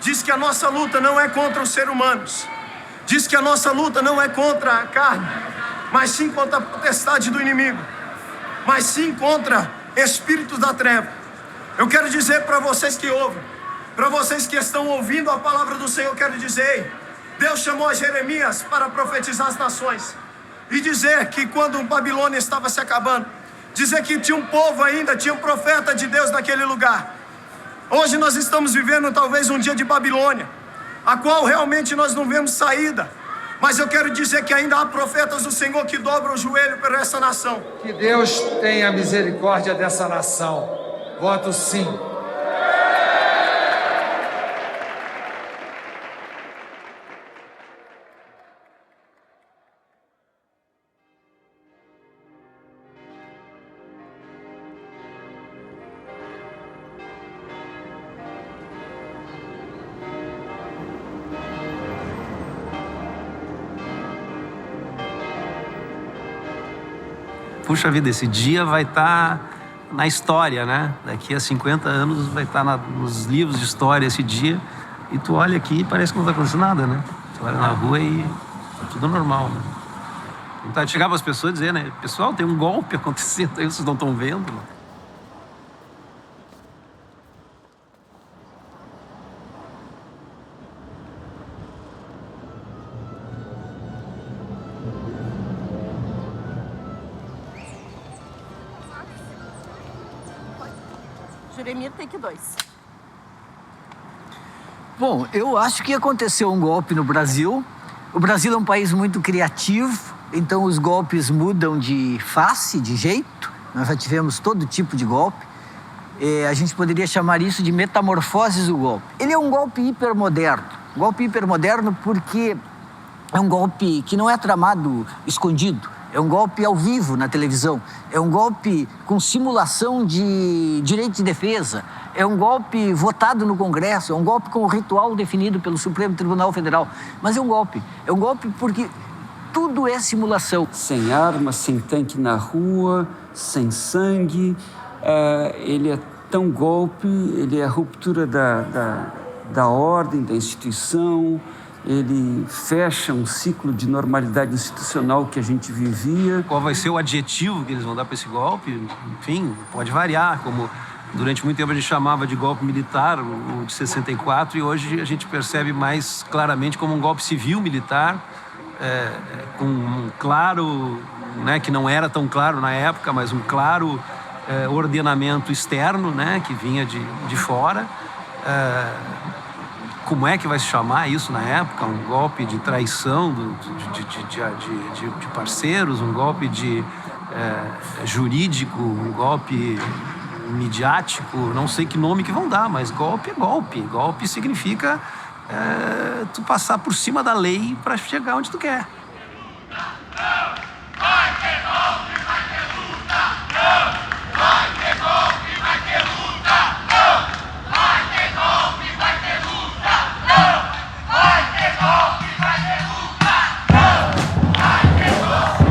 diz que a nossa luta não é contra os seres humanos. Diz que a nossa luta não é contra a carne, mas sim contra a potestade do inimigo, mas sim contra espíritos da treva. Eu quero dizer para vocês que ouvem, para vocês que estão ouvindo a palavra do Senhor, eu quero dizer, Deus chamou a Jeremias para profetizar as nações e dizer que quando Babilônia estava se acabando, dizer que tinha um povo ainda, tinha um profeta de Deus naquele lugar. Hoje nós estamos vivendo talvez um dia de Babilônia, a qual realmente nós não vemos saída. Mas eu quero dizer que ainda há profetas do Senhor que dobram o joelho por essa nação. Que Deus tenha misericórdia dessa nação. Voto sim. Puxa vida, esse dia vai estar na história, né? Daqui a 50 anos vai estar nos livros de história esse dia. E tu olha aqui e parece que não está acontecendo nada, né? Tu olha na rua e tá tudo normal, né? Vontade de chegar para as pessoas e dizer, né? Pessoal, tem um golpe acontecendo aí, vocês não estão vendo, né? Jeremias tem que 2. Bom, eu acho que aconteceu um golpe no Brasil. O Brasil é um país muito criativo, então os golpes mudam de face, de jeito. Nós já tivemos todo tipo de golpe. A gente poderia chamar isso de metamorfoses do golpe. Ele é um golpe hipermoderno. Um golpe hipermoderno porque é um golpe que não é tramado escondido. É um golpe ao vivo na televisão. É um golpe com simulação de direito de defesa. É um golpe votado no Congresso. É um golpe com o ritual definido pelo Supremo Tribunal Federal. Mas é um golpe. É um golpe porque tudo é simulação. Sem arma, sem tanque na rua, sem sangue. Ele é tão golpe, ele é a ruptura da ordem, da instituição. Ele fecha um ciclo de normalidade institucional que a gente vivia. Qual vai ser o adjetivo que eles vão dar para esse golpe? Enfim, pode variar, como durante muito tempo a gente chamava de golpe militar, o de 64, e hoje a gente percebe mais claramente como um golpe civil-militar, com um claro, né, que não era tão claro na época, mas um claro ordenamento externo, né, que vinha de fora. Como é que vai se chamar isso na época? Um golpe de traição de parceiros, um golpe jurídico, um golpe midiático, não sei que nome que vão dar, mas golpe é golpe. Golpe significa tu passar por cima da lei para chegar onde tu quer. Vai ter golpe, vai ter luta! Não! Vai ter golpe, vai ter luta! Não! Vai ter golpe, vai ter luta! Não! Vai ter golpe, vai ter luta! Não! Vai ter golpe!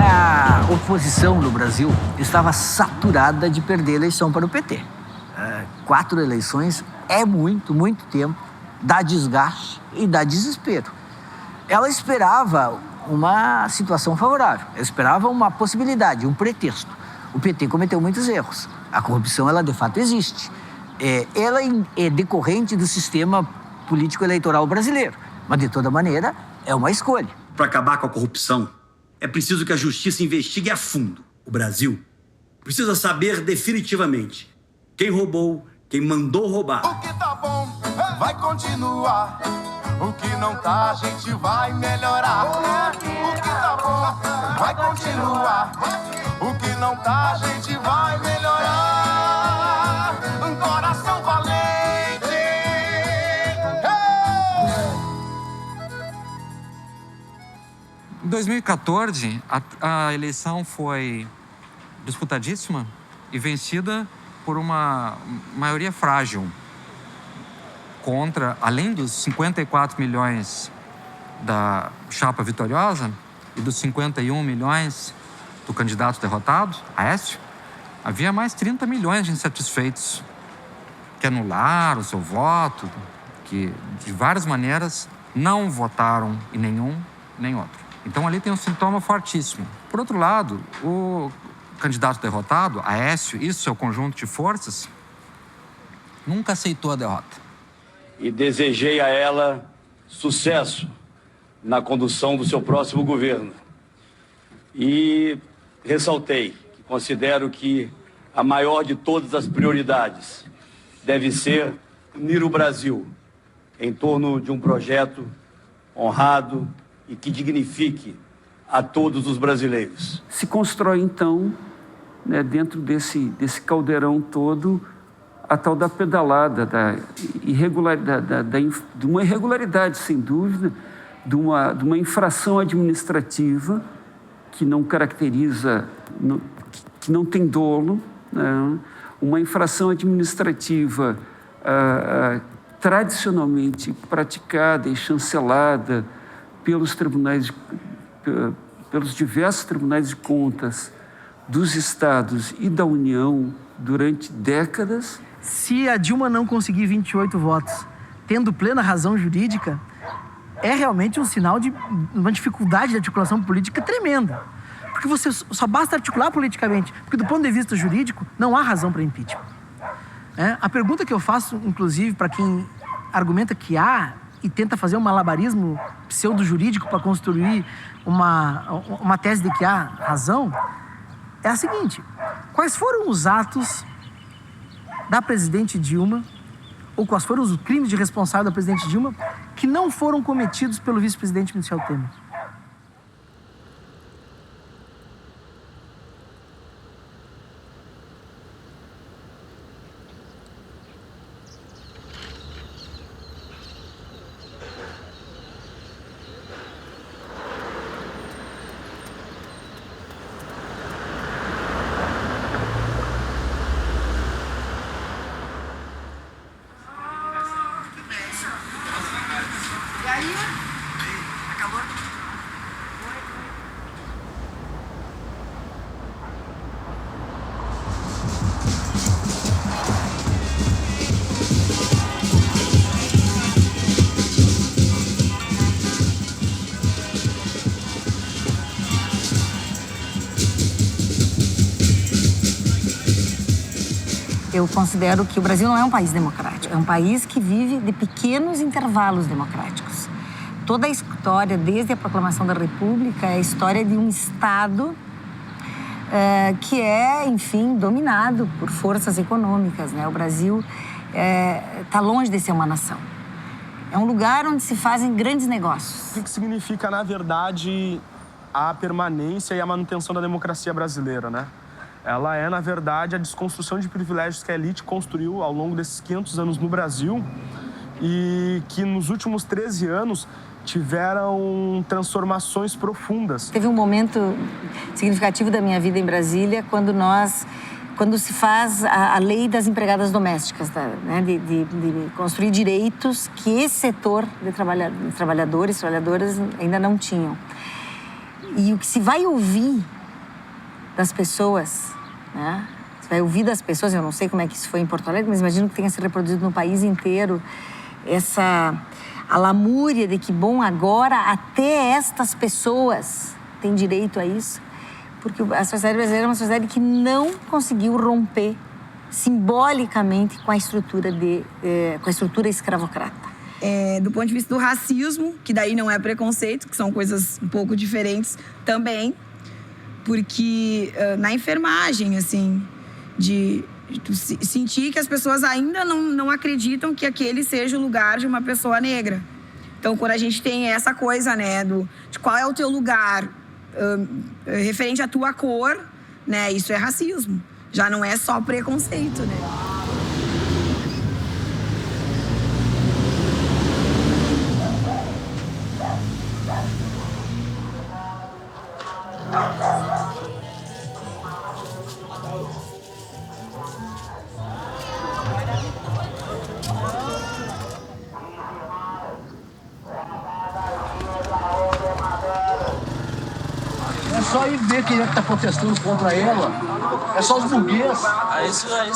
A oposição no Brasil estava saturada de perder a eleição para o PT. 4 eleições é muito, muito tempo, dá desgaste e dá desespero. Ela esperava uma situação favorável, ela esperava uma possibilidade, um pretexto. O PT cometeu muitos erros. A corrupção, ela de fato existe. Ela é decorrente do sistema político-eleitoral brasileiro, mas de toda maneira é uma escolha. Para acabar com a corrupção, é preciso que a justiça investigue a fundo. O Brasil precisa saber definitivamente quem roubou, quem mandou roubar. O que tá bom vai continuar. O que não tá, a gente vai melhorar. O que tá bom vai continuar. O que não tá, a gente vai melhorar. Um coração valente. Em 2014, a eleição foi disputadíssima e vencida por uma maioria frágil contra, além dos 54 milhões da chapa vitoriosa e dos 51 milhões do candidato derrotado, Aécio, havia mais 30 milhões de insatisfeitos que anularam o seu voto, que de várias maneiras não votaram em nenhum nem outro. Então ali tem um sintoma fortíssimo. Por outro lado, o candidato derrotado, Aécio, e seu conjunto de forças, nunca aceitou a derrota. E desejei a ela sucesso na condução do seu próximo governo. E ressaltei que considero que a maior de todas as prioridades deve ser unir o Brasil em torno de um projeto honrado e que dignifique a todos os brasileiros. Se constrói, então, né, dentro desse caldeirão todo, a tal da pedalada, de uma irregularidade, sem dúvida, de uma infração administrativa que não caracteriza, que não tem dolo, né? Uma infração administrativa tradicionalmente praticada e chancelada pelos diversos tribunais de contas dos estados e da União durante décadas. Se a Dilma não conseguir 28 votos, tendo plena razão jurídica, é realmente um sinal de uma dificuldade de articulação política tremenda. Porque você só basta articular politicamente, porque do ponto de vista jurídico não há razão para impeachment. A pergunta que eu faço, inclusive, para quem argumenta que há e tenta fazer um malabarismo pseudo-jurídico para construir uma tese de que há razão, é a seguinte: quais foram os atos da presidente Dilma, ou quais foram os crimes de responsável da presidente Dilma, que não foram cometidos pelo vice-presidente Michel Temer? Eu considero que o Brasil não é um país democrático, é um país que vive de pequenos intervalos democráticos. Toda a história, desde a proclamação da República, é a história de um Estado que é, enfim, dominado por forças econômicas, né? O Brasil está longe de ser uma nação. É um lugar onde se fazem grandes negócios. O que significa, na verdade, a permanência e a manutenção da democracia brasileira, né? Ela é, na verdade, a desconstrução de privilégios que a elite construiu ao longo desses 500 anos no Brasil e que nos últimos 13 anos tiveram transformações profundas. Teve um momento significativo da minha vida em Brasília quando se faz a lei das empregadas domésticas, né, de construir direitos que esse setor de trabalhadores e trabalhadoras ainda não tinham. E o que se vai ouvir das pessoas, né? Você vai ouvir das pessoas, eu não sei como é que isso foi em Porto Alegre, mas imagino que tenha se reproduzido no país inteiro, a lamúria de que, bom, agora até estas pessoas têm direito a isso, porque a sociedade brasileira é uma sociedade que não conseguiu romper simbolicamente com a estrutura escravocrata. Do ponto de vista do racismo, que daí não é preconceito, que são coisas um pouco diferentes também, porque na enfermagem, assim, de sentir que as pessoas ainda não acreditam que aquele seja o lugar de uma pessoa negra. Então, quando a gente tem essa coisa, né, de qual é o teu lugar referente à tua cor, né, isso é racismo. Já não é só preconceito, né? só ir ver quem é que tá protestando contra ela. É só os burgueses. Isso aí,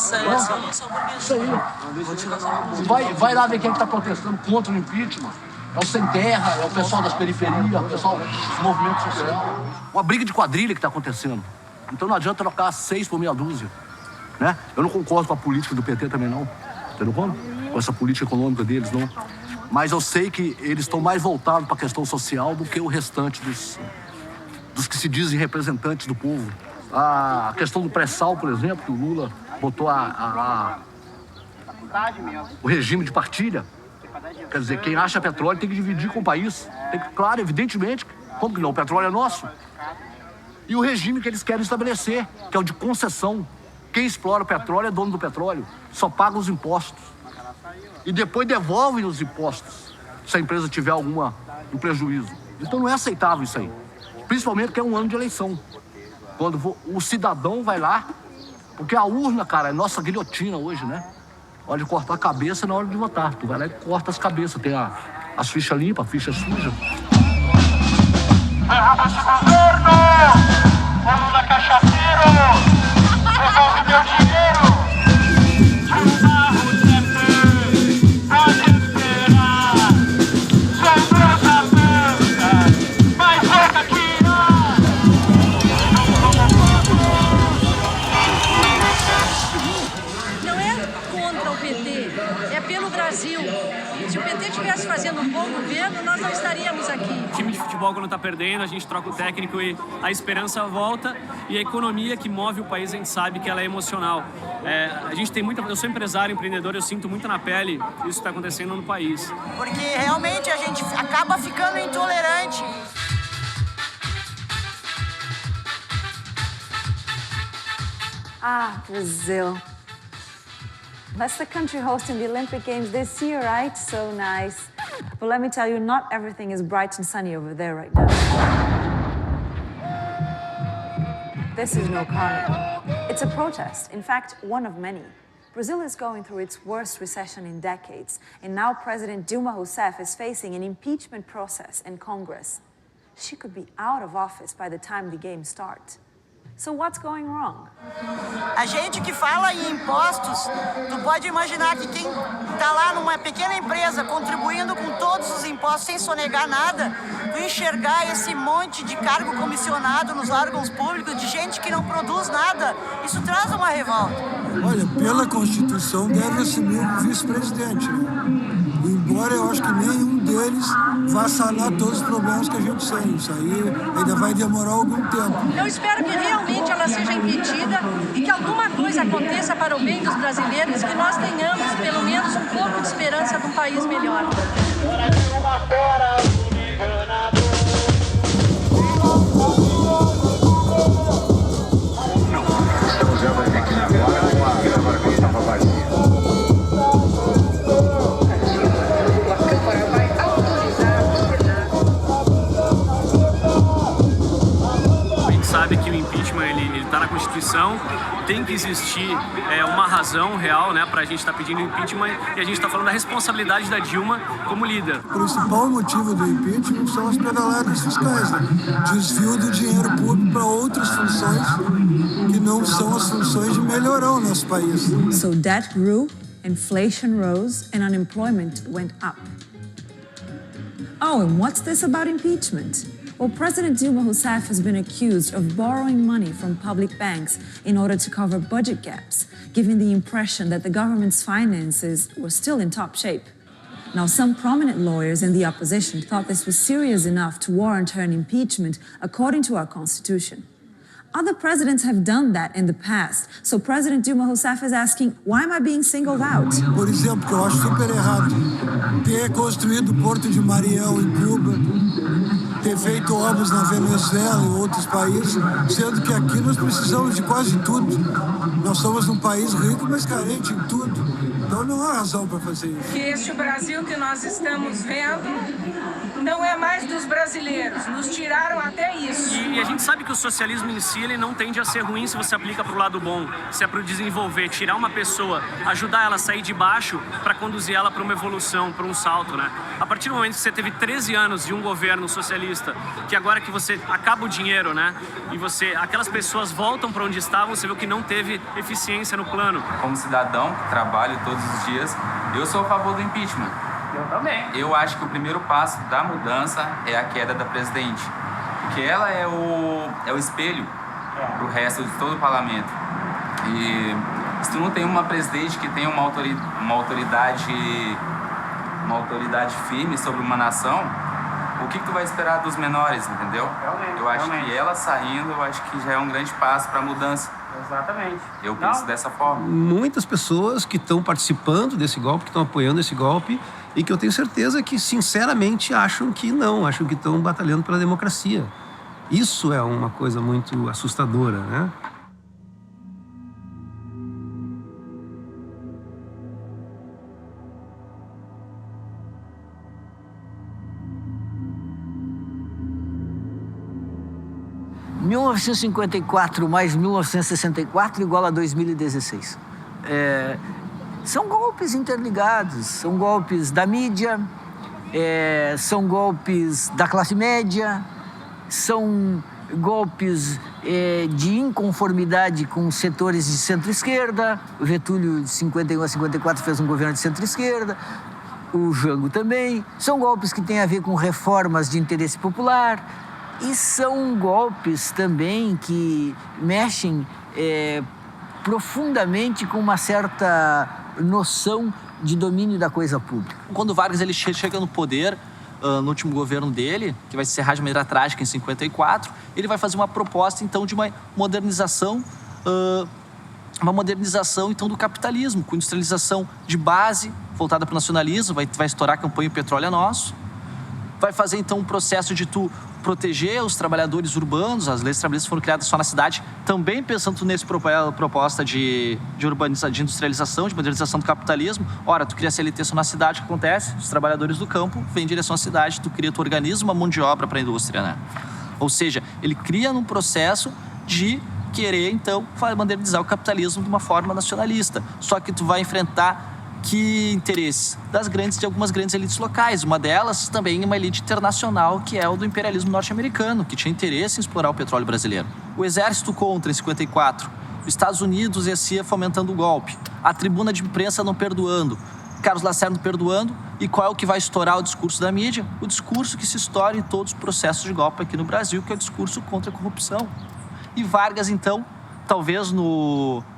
Isso aí. Vai lá ver quem é que tá protestando contra o impeachment. É o sem terra, é o pessoal das periferias, o pessoal dos movimentos sociais. Uma briga de quadrilha que tá acontecendo. Então não adianta trocar 6 por meia dúzia. Né? Eu não concordo com a política do PT também, não. Entendeu como? Com essa política econômica deles, não. Mas eu sei que eles estão mais voltados para a questão social do que o restante dos que se dizem representantes do povo. A questão do pré-sal, por exemplo, que o Lula botou o regime de partilha. Quer dizer, quem acha petróleo tem que dividir com o país. Claro, evidentemente, como que não? O petróleo é nosso. E o regime que eles querem estabelecer, que é o de concessão. Quem explora o petróleo é dono do petróleo, só paga os impostos. E depois devolvem os impostos, se a empresa tiver um prejuízo. Então não é aceitável isso aí. Principalmente porque é um ano de eleição. Quando o cidadão vai lá, porque a urna, cara, é nossa guilhotina hoje, né? Olha, cortar a cabeça na hora de votar. Tu vai lá e corta as cabeças. Tem as fichas limpas, a ficha suja. Derruba esse governo! O Lula cachaceiro! Devolve meu dinheiro! Se o PT estivesse fazendo um bom governo, nós não estaríamos aqui. O time de futebol, quando está perdendo, a gente troca o técnico e a esperança volta. E a economia que move o país, a gente sabe que ela é emocional. A gente tem muita... Eu sou empresário, empreendedor, eu sinto muito na pele isso que está acontecendo no país. Porque realmente a gente acaba ficando intolerante. Brazil. That's the country hosting the Olympic Games this year, right? So nice. But let me tell you, not everything is bright and sunny over there right now. This is no carnival. It's a protest. In fact, one of many. Brazil is going through its worst recession in decades, and now President Dilma Rousseff is facing an impeachment process in Congress. She could be out of office by the time the games start. So what's going wrong? A gente que fala em impostos, tu pode imaginar que quem está lá numa pequena empresa contribuindo com todos os impostos sem sonegar nada, tu enxergar esse monte de cargo comissionado nos órgãos públicos de gente que não produz nada, isso traz uma revolta. Olha, pela Constituição deve assumir o vice-presidente. Embora eu acho que nenhum deles vá sanar todos os problemas que a gente tem. Isso aí ainda vai demorar algum tempo. Eu espero que realmente ela seja impedida e que alguma coisa aconteça para o bem dos brasileiros, que nós tenhamos pelo menos um pouco de esperança de um país melhor. Estamos vendo a gente agora com a estava vazia. Sabe que o impeachment ele está na Constituição, tem que existir uma razão real, né, para a gente estar pedindo impeachment, e a gente está falando da responsabilidade da Dilma como líder. O principal motivo do impeachment são as pedaladas fiscais, né? Desvio do dinheiro público para outras funções que não são as funções de melhorar o nosso país. So debt grew, inflation rose, and unemployment went up. Oh, and what's this about impeachment? Well, President Dilma Rousseff has been accused of borrowing money from public banks in order to cover budget gaps, giving the impression that the government's finances were still in top shape. Now, some prominent lawyers in the opposition thought this was serious enough to warrant her an impeachment according to our Constitution. Other presidents have done that in the past, so President Dilma Rousseff is asking, why am I being singled out? Por exemplo, que eu acho super errado, ter construído o Porto de Mariel em Cuba, ter feito obras na Venezuela e outros países, sendo que aqui nós precisamos de quase tudo. Nós somos um país rico, mas carente em tudo. Então não há razão para fazer isso. Que este Brasil que nós estamos vendo não é mais dos brasileiros. Nos tiraram até isso. E a gente sabe que o socialismo em si, ele não tende a ser ruim se você aplica para o lado bom, se é para desenvolver, tirar uma pessoa, ajudar ela a sair de baixo para conduzir ela para uma evolução, para um salto, né? A partir do momento que você teve 13 anos de um governo socialista, que agora que você acaba o dinheiro, né? E aquelas pessoas voltam para onde estavam, você viu que não teve eficiência no plano. Como cidadão que trabalho todos os dias, eu sou a favor do impeachment. Eu também. Eu acho que o primeiro passo da mudança é a queda da presidente, porque ela é o espelho para o resto de todo o parlamento. E se tu não tem uma presidente que tenha uma autoridade firme sobre uma nação, o que tu vai esperar dos menores, entendeu? Eu acho que ela saindo, eu acho que já é um grande passo para a mudança. Exatamente. Eu penso dessa forma. Muitas pessoas que estão participando desse golpe, que estão apoiando esse golpe, e que eu tenho certeza que, sinceramente, acham que estão batalhando pela democracia. Isso é uma coisa muito assustadora, né? Em 1954 mais 1964 igual a 2016. São golpes interligados, são golpes da mídia, são golpes da classe média, são golpes de inconformidade com setores de centro-esquerda. O Getúlio, de 51 a 54, fez um governo de centro-esquerda, o Jango também. São golpes que têm a ver com reformas de interesse popular e são golpes também que mexem profundamente com uma certa noção de domínio da coisa pública. Quando o Vargas ele chega no poder, no último governo dele, que vai se encerrar de maneira trágica em 54, ele vai fazer uma proposta, então, de uma modernização então, do capitalismo, com industrialização de base, voltada para o nacionalismo, vai estourar a campanha O Petróleo é Nosso, vai fazer, então, um processo de proteger os trabalhadores urbanos. As leis trabalhistas foram criadas só na cidade, também pensando nessa proposta de industrialização, de modernização do capitalismo. Ora, tu cria CLT só na cidade, o que acontece? Os trabalhadores do campo vêm em direção à cidade, tu cria, tu organiza uma mão de obra para a indústria, né? Ou seja, ele cria um processo de querer, então, modernizar o capitalismo de uma forma nacionalista. Só que tu vai enfrentar que interesses de algumas grandes elites locais. Uma delas também é uma elite internacional, que é o do imperialismo norte-americano, que tinha interesse em explorar o petróleo brasileiro. O exército contra em 54, os Estados Unidos e a CIA fomentando o golpe, a tribuna de imprensa não perdoando, Carlos Lacerda não perdoando. E qual é o que vai estourar o discurso da mídia? O discurso que se estoura em todos os processos de golpe aqui no Brasil, que é o discurso contra a corrupção. E Vargas, então, talvez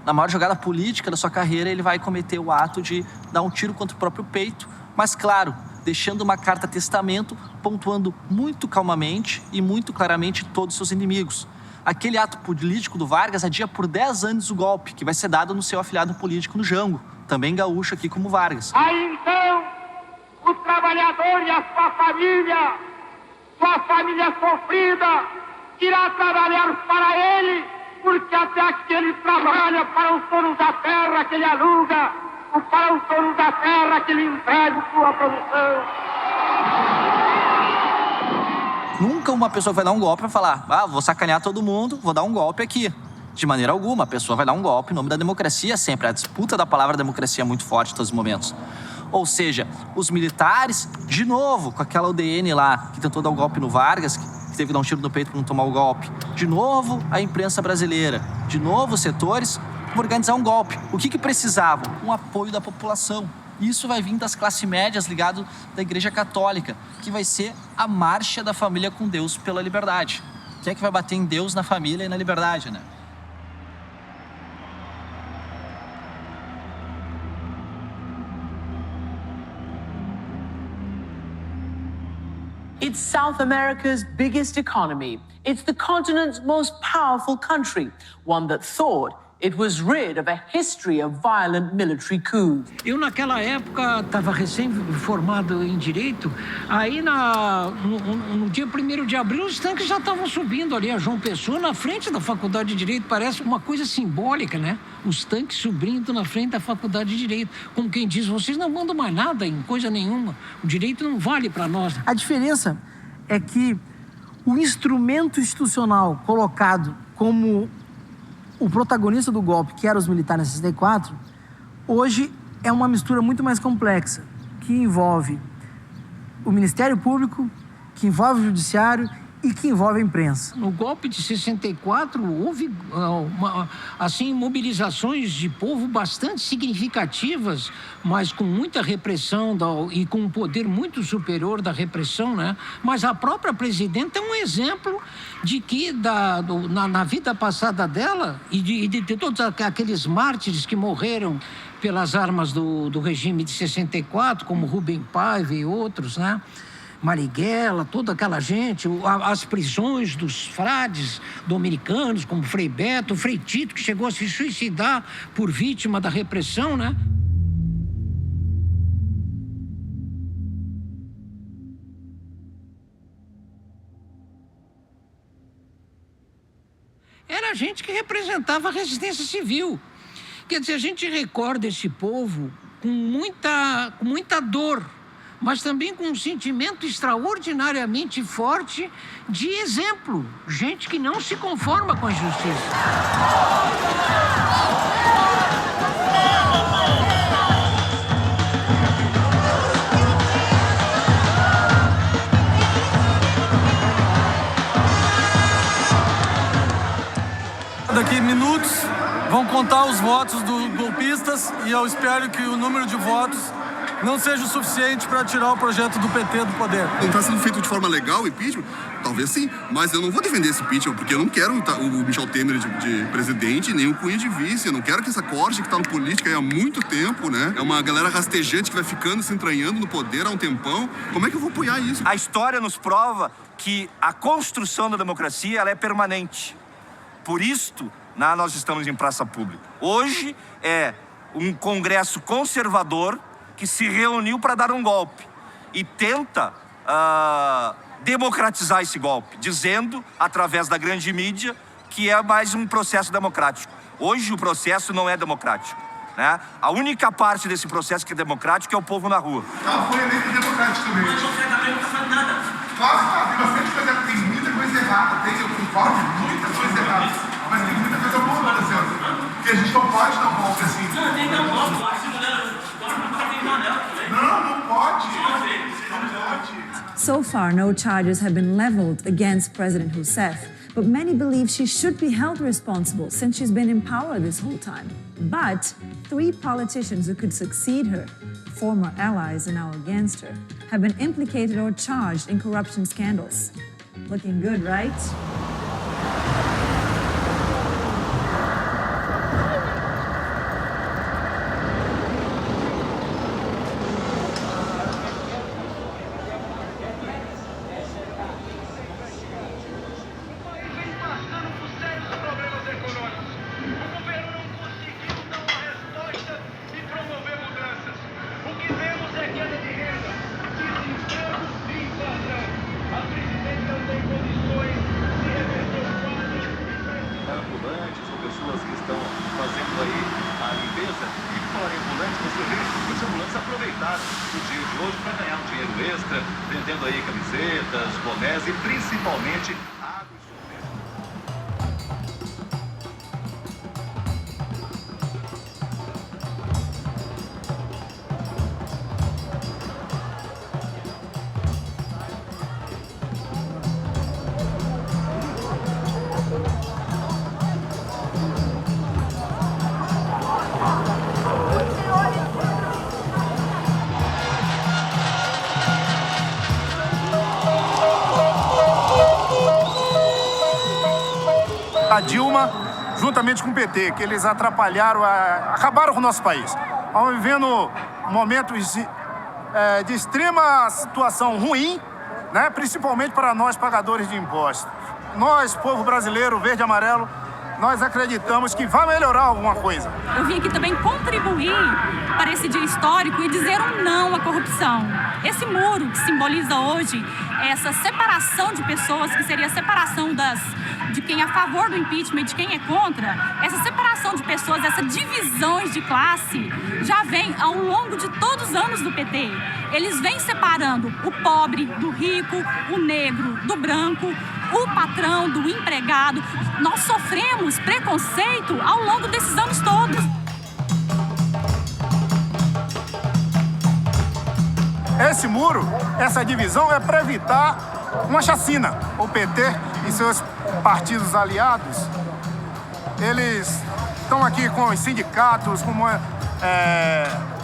na maior jogada política da sua carreira, ele vai cometer o ato de dar um tiro contra o próprio peito, mas, claro, deixando uma carta-testamento, pontuando muito calmamente e muito claramente todos os seus inimigos. Aquele ato político do Vargas adia por 10 anos o golpe, que vai ser dado no seu afiliado político no Jango, também gaúcho aqui como Vargas. Aí então, o trabalhador e a sua família sofrida, irá trabalhar para ele, porque até aqui ele trabalha para os donos da terra que ele aluga, ou para os donos da terra que ele entrega sua produção. Nunca uma pessoa vai dar um golpe e vai falar: vou sacanear todo mundo, vou dar um golpe aqui. De maneira alguma, a pessoa vai dar um golpe em nome da democracia sempre. A disputa da palavra democracia é muito forte em todos os momentos. Ou seja, os militares, de novo, com aquela UDN lá, que tentou dar um golpe no Vargas, que teve que dar um tiro no peito para não tomar o golpe. De novo, a imprensa brasileira. De novo, os setores para organizar um golpe. O que precisavam? Um apoio da população. Isso vai vir das classes médias ligado da Igreja Católica, que vai ser a marcha da família com Deus pela liberdade. Quem é que vai bater em Deus, na família e na liberdade, né? It's South America's biggest economy. It's the continent's most powerful country, one that thought It was rid of a history of violent military coups. Eu, naquela época, estava recém-formado em Direito. Aí, no dia 1º de abril, os tanques já estavam subindo ali a João Pessoa, na frente da Faculdade de Direito. Parece uma coisa simbólica, né? Os tanques subindo na frente da Faculdade de Direito. Como quem diz, vocês não mandam mais nada em coisa nenhuma. O direito não vale para nós. A diferença é que o instrumento institucional colocado como o protagonista do golpe, que era os militares em 64, hoje é uma mistura muito mais complexa, que envolve o Ministério Público, que envolve o Judiciário e que envolve a imprensa. No golpe de 64, houve mobilizações de povo bastante significativas, mas com muita repressão e com um poder muito superior da repressão, né? Mas a própria presidenta é um exemplo de que, na vida passada dela, e de todos aqueles mártires que morreram pelas armas do regime de 64, como Rubem Paiva e outros, né? Marighella, toda aquela gente, as prisões dos frades dominicanos, como Frei Beto, Frei Tito, que chegou a se suicidar por vítima da repressão, né? Era gente que representava a resistência civil. Quer dizer, a gente recorda esse povo com muita dor, mas também com um sentimento extraordinariamente forte de exemplo. Gente que não se conforma com a injustiça. Daqui minutos vão contar os votos dos golpistas e eu espero que o número de votos não seja o suficiente para tirar o projeto do PT do poder. Não está sendo feito de forma legal o impeachment? Talvez sim, mas eu não vou defender esse impeachment, porque eu não quero o Michel Temer de presidente, nem o Cunha de vice. Eu não quero que essa corte que está no política aí há muito tempo, né? É uma galera rastejante que vai ficando, se entranhando no poder há um tempão. Como é que eu vou apoiar isso? A história nos prova que a construção da democracia ela é permanente. Por isto, nós estamos em praça pública. Hoje é um congresso conservador que se reuniu para dar um golpe e tenta democratizar esse golpe, dizendo, através da grande mídia, que é mais um processo democrático. Hoje o processo não é democrático, né? A única parte desse processo que é democrático é o povo na rua. Não foi eleito democrático também. Mas você também não está fazendo nada. Claro, tem bastante coisa, tem muita coisa errada, eu concordo, muita coisa errada, mas tem muita coisa boa acontecendo. Porque a gente não pode dar um golpe assim. Não, tem que dar um golpe. Não pode. So far, no charges have been leveled against President Rousseff, but many believe she should be held responsible since she's been in power this whole time. But 3 politicians who could succeed her, former allies and now against her, have been implicated or charged in corruption scandals. Looking good, right? Vendendo aí camisetas, bonés e principalmente água e a Dilma, juntamente com o PT, que eles atrapalharam, acabaram com o nosso país. Estamos vivendo momentos de extrema situação ruim, né? Principalmente para nós, pagadores de impostos. Nós, povo brasileiro, verde e amarelo, nós acreditamos que vai melhorar alguma coisa. Eu vim aqui também contribuir para esse dia histórico e dizer um não à corrupção. Esse muro que simboliza hoje essa separação de pessoas, que seria a separação de quem é a favor do impeachment e de quem é contra, essa separação de pessoas, essas divisões de classe, já vem ao longo de todos os anos do PT. Eles vêm separando o pobre do rico, o negro do branco, o patrão do empregado. Nós sofremos preconceito ao longo desses anos todos. Esse muro, essa divisão é para evitar uma chacina. O PT e seus partidos aliados, eles estão aqui com os sindicatos, com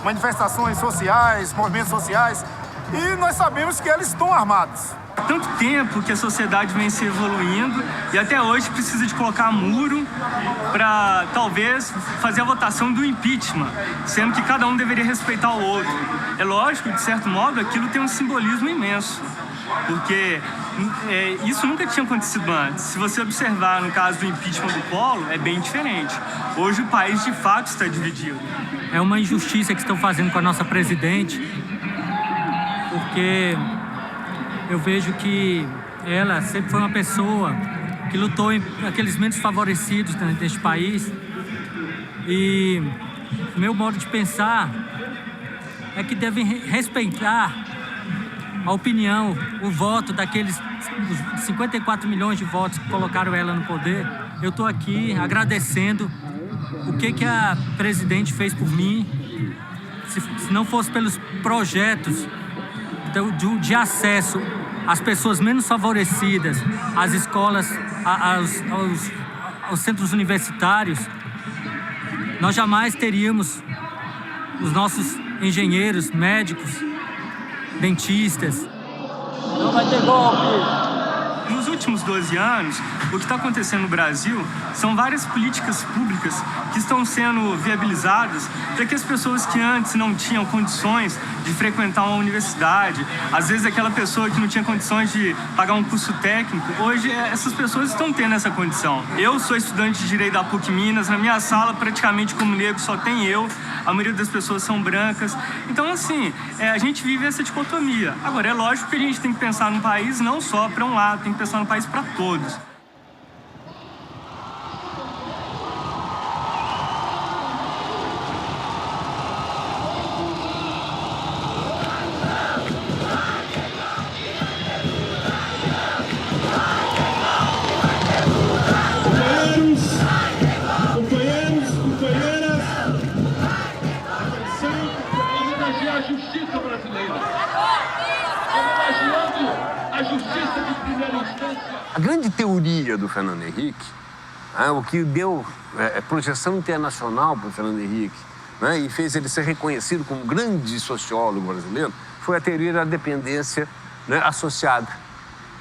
manifestações sociais, movimentos sociais, e nós sabemos que eles estão armados. Há tanto tempo que a sociedade vem se evoluindo e até hoje precisa de colocar muro para talvez fazer a votação do impeachment, sendo que cada um deveria respeitar o outro. É lógico, de certo modo, aquilo tem um simbolismo imenso, porque isso nunca tinha acontecido antes. Se você observar no caso do impeachment do Collor, é bem diferente. Hoje o país de fato está dividido. É uma injustiça que estão fazendo com a nossa presidente, porque eu vejo que ela sempre foi uma pessoa que lutou em aqueles menos favorecidos deste país. E meu modo de pensar é que devem respeitar a opinião, o voto daqueles 54 milhões de votos que colocaram ela no poder. Eu estou aqui agradecendo o que a presidente fez por mim. Se não fosse pelos projetos de acesso às pessoas menos favorecidas, às escolas, aos centros universitários, nós jamais teríamos os nossos engenheiros, médicos, dentistas. Não vai ter golpe! Nos últimos 12 anos, o que está acontecendo no Brasil são várias políticas públicas que estão sendo viabilizadas para que as pessoas que antes não tinham condições de frequentar uma universidade, às vezes aquela pessoa que não tinha condições de pagar um curso técnico, hoje essas pessoas estão tendo essa condição. Eu sou estudante de Direito da PUC Minas, na minha sala praticamente como negro só tem eu, a maioria das pessoas são brancas. Então assim, a gente vive essa dicotomia. Agora, é lógico que a gente tem que pensar num país não só para um lado, tem que pensar no país para todos. A grande teoria do Fernando Henrique, o que deu projeção internacional para o Fernando Henrique, e fez ele ser reconhecido como grande sociólogo brasileiro, foi a teoria da dependência associada.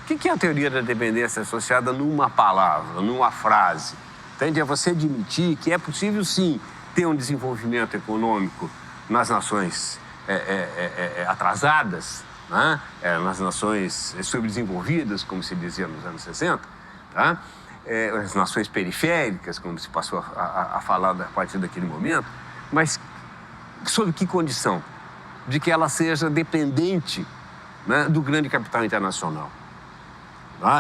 O que é a teoria da dependência associada numa palavra, numa frase? Entende? É você admitir que é possível, sim, ter um desenvolvimento econômico nas nações atrasadas, nas nações subdesenvolvidas, como se dizia nos anos 60, as nações periféricas, como se passou a falar a partir daquele momento, mas sob que condição? De que ela seja dependente do grande capital internacional.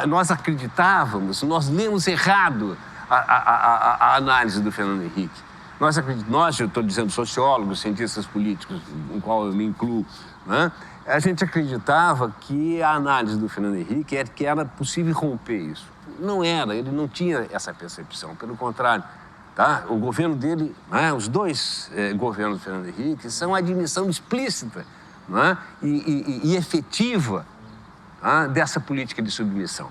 Nós acreditávamos, nós lemos errado a análise do Fernando Henrique. Nós, eu estou dizendo sociólogos, cientistas políticos, em qual eu me incluo, a gente acreditava que a análise do Fernando Henrique era que era possível romper isso. Não era, ele não tinha essa percepção, pelo contrário. O governo dele, os dois governos do Fernando Henrique, são a admissão explícita e efetiva dessa política de submissão.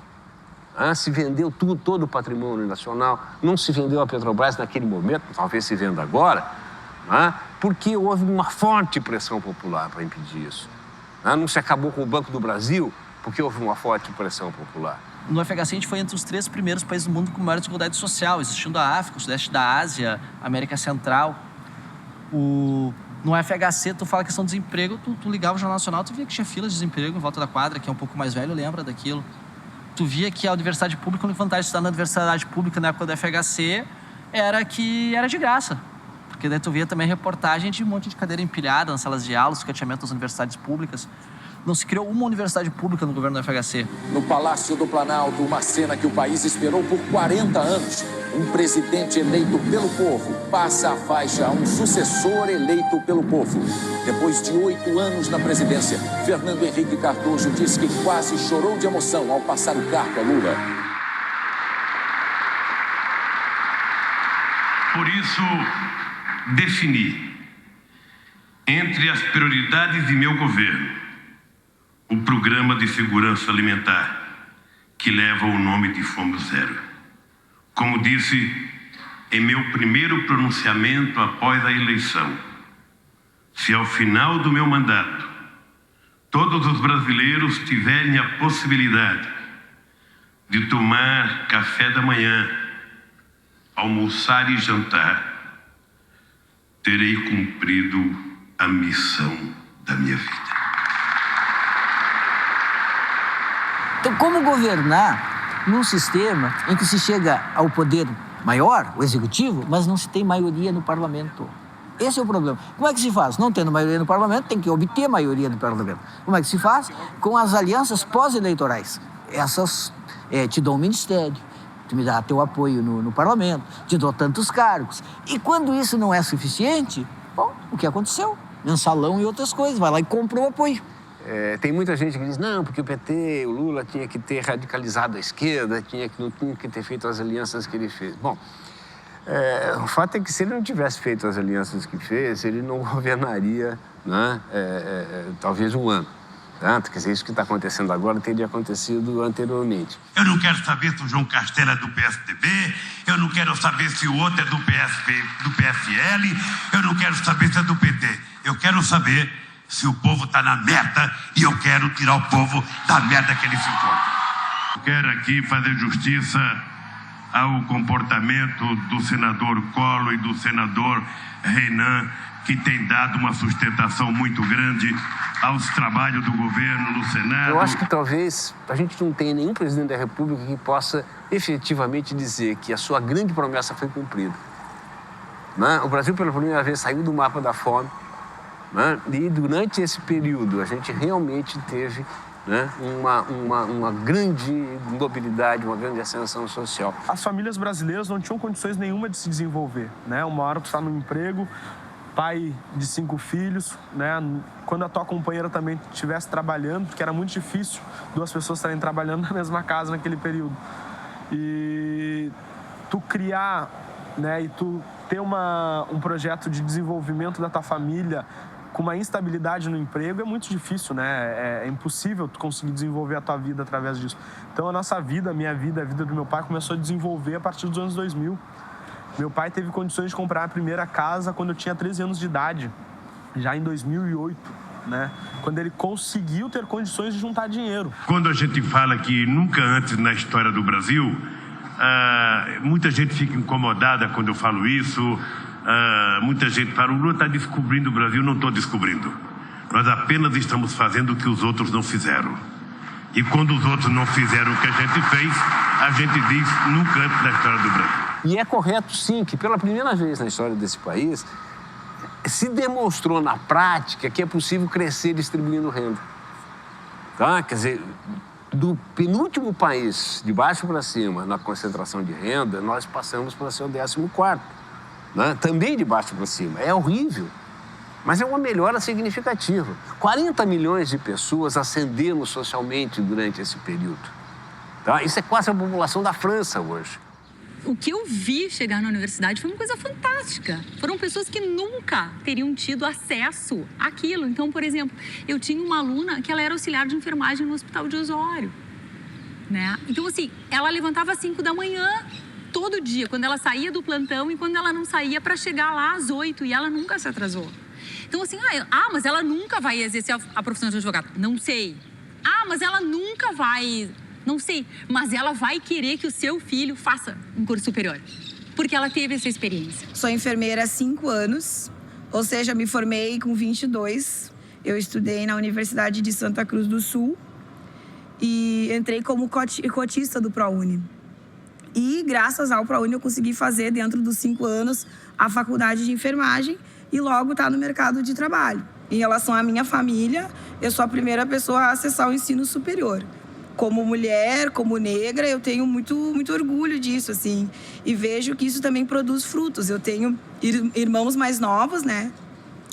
Se vendeu todo o patrimônio nacional, não se vendeu a Petrobras naquele momento, talvez se venda agora, porque houve uma forte pressão popular para impedir isso. Não se acabou com o Banco do Brasil porque houve uma forte pressão popular. No FHC, a gente foi entre os 3 primeiros países do mundo com maior desigualdade social, existindo a África, o Sudeste da Ásia, a América Central. No FHC, tu fala questão de desemprego, tu ligava o Jornal Nacional, tu via que tinha filas de desemprego em volta da quadra, que é um pouco mais velho, lembra daquilo. tu via que a universidade pública, a única vantagem de estudar na universidade pública na época do FHC era que era de graça. Porque daí tu via também reportagem de um monte de cadeira empilhada nas salas de aula, escateamento das universidades públicas. Não se criou uma universidade pública no governo do FHC. No Palácio do Planalto, uma cena que o país esperou por 40 anos. Um presidente eleito pelo povo passa a faixa a um sucessor eleito pelo povo. Depois de 8 anos na presidência, Fernando Henrique Cardoso diz que quase chorou de emoção ao passar o cargo a Lula. Por isso, defini, entre as prioridades de meu governo, o Programa de Segurança Alimentar, que leva o nome de Fome Zero. Como disse em meu primeiro pronunciamento após a eleição, se ao final do meu mandato todos os brasileiros tiverem a possibilidade de tomar café da manhã, almoçar e jantar, terei cumprido a missão da minha vida. Então, como governar num sistema em que se chega ao poder maior, o executivo, mas não se tem maioria no parlamento? Esse é o problema. Como é que se faz? Não tendo maioria no parlamento, tem que obter maioria no parlamento. Como é que se faz? Com as alianças pós-eleitorais. Essas te dão um ministério, tu me dá teu apoio no parlamento, te dou tantos cargos. E quando isso não é suficiente, bom, o que aconteceu? Mensalão e outras coisas, vai lá e comprou o apoio. Tem muita gente que diz, não, porque o PT, o Lula tinha que ter radicalizado a esquerda, não tinha que ter feito as alianças que ele fez. Bom, o fato é que se ele não tivesse feito as alianças que fez, ele não governaria, né, talvez um ano. Tá? Quer dizer, isso que está acontecendo agora teria acontecido anteriormente. Eu não quero saber se o João Castelo é do PSDB, eu não quero saber se o outro é do PSL, eu não quero saber se é do PT. Eu quero saber se o povo está na merda e eu quero tirar o povo da merda que ele ficou. Eu quero aqui fazer justiça ao comportamento do senador Collor e do senador Renan, que tem dado uma sustentação muito grande aos trabalhos do governo no Senado. Eu acho que talvez a gente não tenha nenhum presidente da República que possa efetivamente dizer que a sua grande promessa foi cumprida. Né? O Brasil, pela primeira vez, saiu do mapa da fome. Né? E durante esse período, a gente realmente teve, né, uma grande mobilidade, uma grande ascensão social. As famílias brasileiras não tinham condições nenhuma de se desenvolver. Né? Uma hora tu está no emprego, pai de 5 filhos, né? Quando a tua companheira também estivesse trabalhando, porque era muito difícil 2 pessoas estarem trabalhando na mesma casa naquele período. E tu criar, né, e tu ter um projeto de desenvolvimento da tua família com uma instabilidade no emprego é muito difícil, né? É impossível tu conseguir desenvolver a tua vida através disso. Então a nossa vida, a minha vida, a vida do meu pai começou a desenvolver a partir dos anos 2000. Meu pai teve condições de comprar a primeira casa quando eu tinha 13 anos de idade, já em 2008, né? Quando ele conseguiu ter condições de juntar dinheiro. Quando a gente fala que nunca antes na história do Brasil, muita gente fica incomodada quando eu falo isso, muita gente fala, o Lula está descobrindo o Brasil. Não estou descobrindo. Nós apenas estamos fazendo o que os outros não fizeram. E quando os outros não fizeram o que a gente fez, a gente diz nunca antes na história do Brasil. E é correto, sim, que pela primeira vez na história desse país se demonstrou na prática que é possível crescer distribuindo renda. Tá? Quer dizer, do penúltimo país, de baixo para cima, na concentração de renda, nós passamos para ser o 14º. Né? Também de baixo para cima. É horrível, mas é uma melhora significativa. 40 milhões de pessoas ascenderam socialmente durante esse período. Tá? Isso é quase a população da França hoje. O que eu vi chegar na universidade foi uma coisa fantástica. Foram pessoas que nunca teriam tido acesso àquilo. Então, por exemplo, eu tinha uma aluna que ela era auxiliar de enfermagem no Hospital de Osório, né? Então, assim, ela levantava às 5 da manhã todo dia, quando ela saía do plantão e quando ela não saía para chegar lá às 8, e ela nunca se atrasou. Então, assim, mas ela nunca vai exercer a profissão de advogado. Não sei. Mas ela nunca vai... Não sei, mas ela vai querer que o seu filho faça um curso superior, porque ela teve essa experiência. Sou enfermeira há 5 anos, ou seja, me formei com 22. Eu estudei na Universidade de Santa Cruz do Sul e entrei como cotista do ProUni. E graças ao ProUni eu consegui fazer, dentro dos 5 anos, a faculdade de enfermagem e logo estar no mercado de trabalho. Em relação à minha família, eu sou a primeira pessoa a acessar o ensino superior. Como mulher, como negra, eu tenho muito orgulho disso, assim. E vejo que isso também produz frutos. Eu tenho irmãos mais novos, né?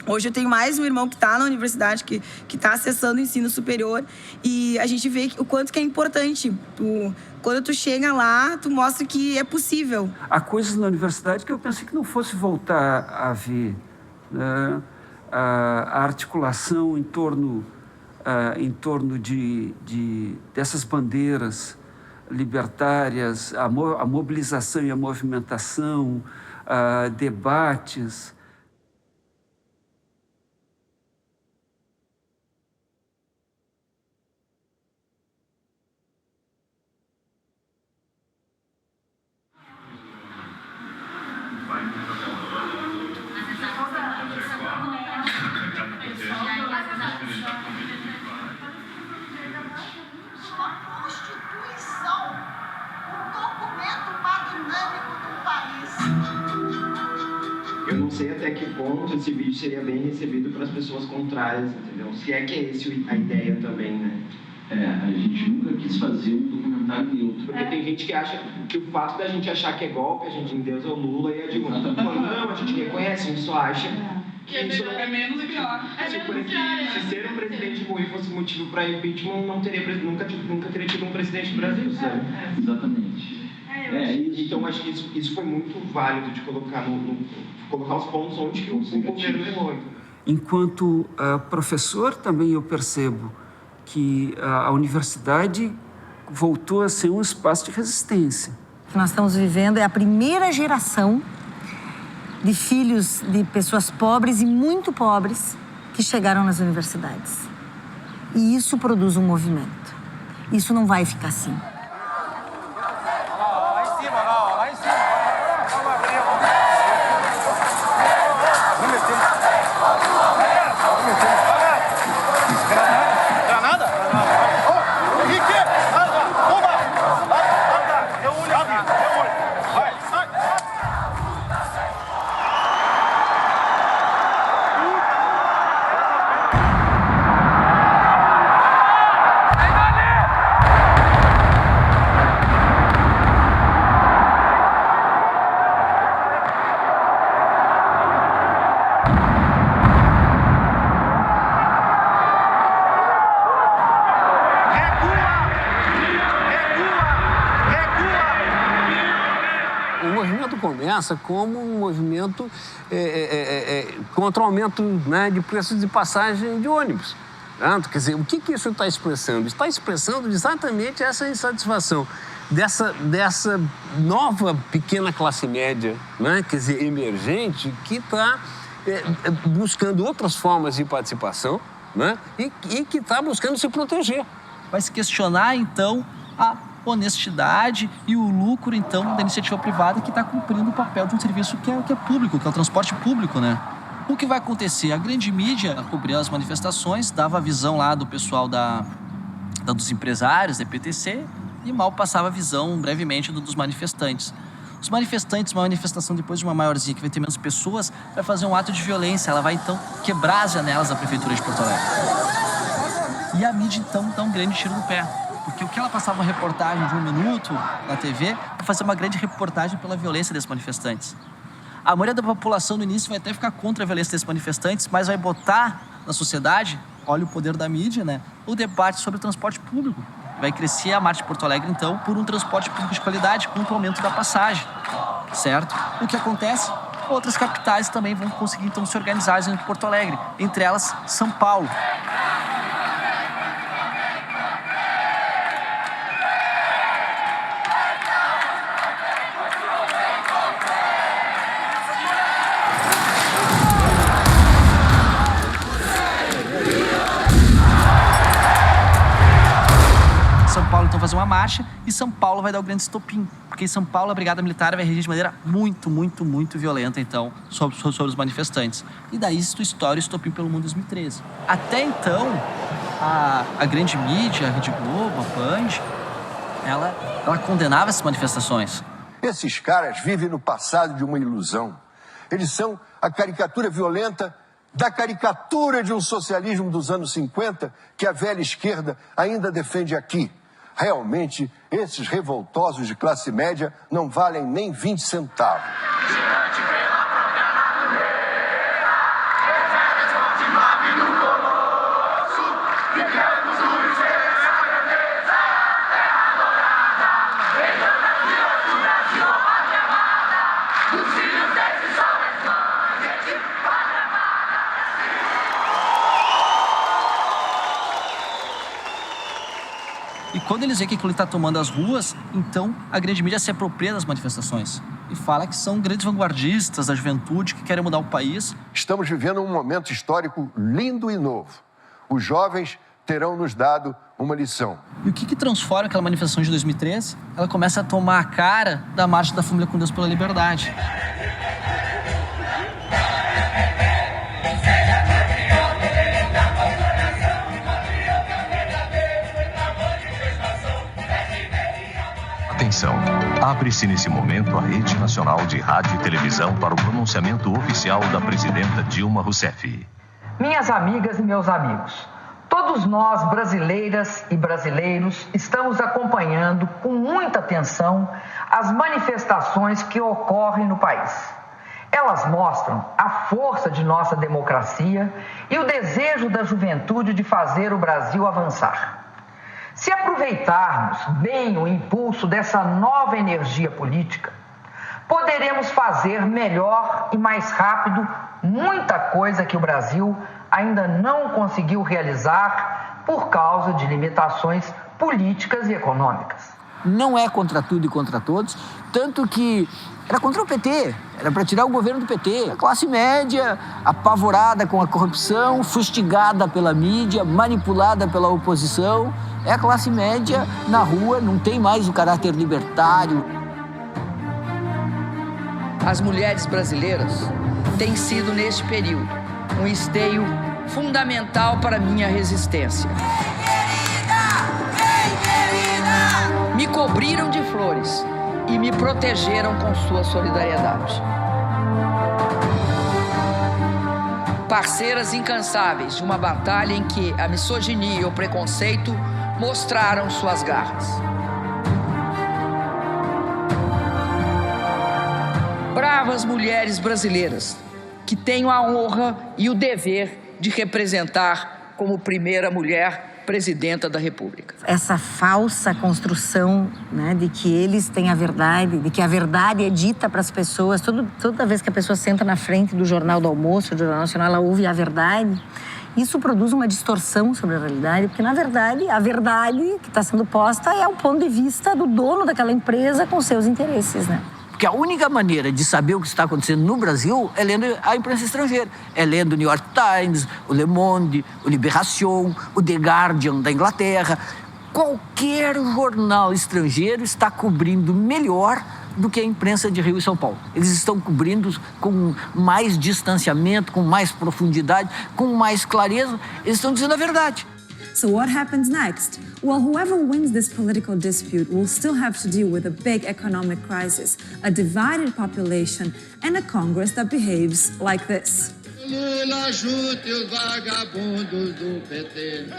Hoje eu tenho mais um irmão que está na universidade, que está acessando o ensino superior. E a gente vê o quanto que é importante. Quando tu chega lá, tu mostra que é possível. Há coisas na universidade que eu pensei que não fosse voltar a ver, né? A articulação em torno dessas bandeiras libertárias, a mobilização e a movimentação, debates. Eu não sei até que ponto esse vídeo seria bem recebido pelas pessoas contrárias, entendeu? Se é que é essa a ideia também, né? A gente nunca quis fazer um documentário neutro. Porque tem gente que acha que o fato da gente achar que é golpe, a gente endeusa o Lula e a Dilma. Não, a gente reconhece, a gente só acha que isso é menos pior. Se ser um presidente ruim fosse motivo para impeachment, nunca teria tido um presidente do Brasil, sabe? Exatamente. Então acho que isso foi muito válido de colocar colocar os pontos onde que o governo errou. Enquanto professor, também eu percebo que a universidade voltou a ser um espaço de resistência. O que nós estamos vivendo é a primeira geração de filhos de pessoas pobres e muito pobres que chegaram nas universidades. E isso produz um movimento. Isso não vai ficar assim. Começa como um movimento contra o aumento, né, de preços de passagem de ônibus. Né? Quer dizer, o que isso está expressando? Está expressando exatamente essa insatisfação dessa nova pequena classe média, né? Quer dizer, emergente, que está buscando outras formas de participação, né? E que está buscando se proteger. Vai se questionar, então, a honestidade e o lucro, então, da iniciativa privada que está cumprindo o papel de um serviço que é público, que é o transporte público, né? O que vai acontecer? A grande mídia cobriu as manifestações, dava a visão lá do pessoal dos empresários, da EPTC, e mal passava a visão, brevemente, dos manifestantes. Os manifestantes, uma manifestação depois de uma maiorzinha, que vai ter menos pessoas, vai fazer um ato de violência. Ela vai, então, quebrar as janelas da Prefeitura de Porto Alegre. E a mídia, então, dá um grande tiro no pé. Porque o que ela passava uma reportagem de 1 minuto na TV, vai fazer uma grande reportagem pela violência desses manifestantes. A maioria da população no início vai até ficar contra a violência desses manifestantes, mas vai botar na sociedade, olha o poder da mídia, né, o debate sobre o transporte público. Vai crescer a marcha de Porto Alegre, então, por um transporte público de qualidade, com o aumento da passagem, certo? O que acontece? Outras capitais também vão conseguir, então, se organizar em Porto Alegre, entre elas São Paulo. Então fazer uma marcha e São Paulo vai dar o grande estopim, porque em São Paulo a Brigada Militar vai reagir de maneira muito violenta, então, sobre os manifestantes. E daí isso estoura o estopim pelo mundo em 2013. Até então, a grande mídia, a Rede Globo, a Band, ela condenava essas manifestações. Esses caras vivem no passado de uma ilusão. Eles são a caricatura violenta da caricatura de um socialismo dos anos 50 que a velha esquerda ainda defende aqui. Realmente, esses revoltosos de classe média não valem nem 20 centavos. E quando eles veem que aquilo está tomando as ruas, então a grande mídia se apropria das manifestações e fala que são grandes vanguardistas da juventude que querem mudar o país. Estamos vivendo um momento histórico lindo e novo. Os jovens terão nos dado uma lição. E o que transforma aquela manifestação de 2013? Ela começa a tomar a cara da Marcha da Família com Deus pela Liberdade. Atenção, abre-se nesse momento a Rede Nacional de Rádio e Televisão para o pronunciamento oficial da presidenta Dilma Rousseff. Minhas amigas e meus amigos, todos nós, brasileiras e brasileiros, estamos acompanhando com muita atenção as manifestações que ocorrem no país. Elas mostram a força de nossa democracia e o desejo da juventude de fazer o Brasil avançar. Se aproveitarmos bem o impulso dessa nova energia política, poderemos fazer melhor e mais rápido muita coisa que o Brasil ainda não conseguiu realizar por causa de limitações políticas e econômicas. Não é contra tudo e contra todos, tanto que era contra o PT, era para tirar o governo do PT. A classe média, apavorada com a corrupção, fustigada pela mídia, manipulada pela oposição. É a classe média na rua, não tem mais o caráter libertário. As mulheres brasileiras têm sido, neste período, um esteio fundamental para a minha resistência. Me cobriram de flores e me protegeram com sua solidariedade. Parceiras incansáveis de uma batalha em que a misoginia e o preconceito mostraram suas garras. Bravas mulheres brasileiras que tenho a honra e o dever de representar como primeira mulher presidenta da República. Essa falsa construção, né, de que eles têm a verdade, de que a verdade é dita para as pessoas. Toda vez que a pessoa senta na frente do Jornal do Almoço, do Jornal Nacional, ela ouve a verdade. Isso produz uma distorção sobre a realidade, porque, na verdade, a verdade que está sendo posta é o ponto de vista do dono daquela empresa com seus interesses, né? Porque a única maneira de saber o que está acontecendo no Brasil é lendo a imprensa estrangeira. É lendo o New York Times, o Le Monde, o Libération, o The Guardian da Inglaterra. Qualquer jornal estrangeiro está cobrindo melhor do que a imprensa de Rio e São Paulo. Eles estão cobrindo com mais distanciamento, com mais profundidade, com mais clareza. Eles estão dizendo a verdade. So what happens next? Well, whoever wins this political dispute will still have to deal with a big economic crisis, a divided population, and a Congress that behaves like this. Lula ajude os vagabundos do PT.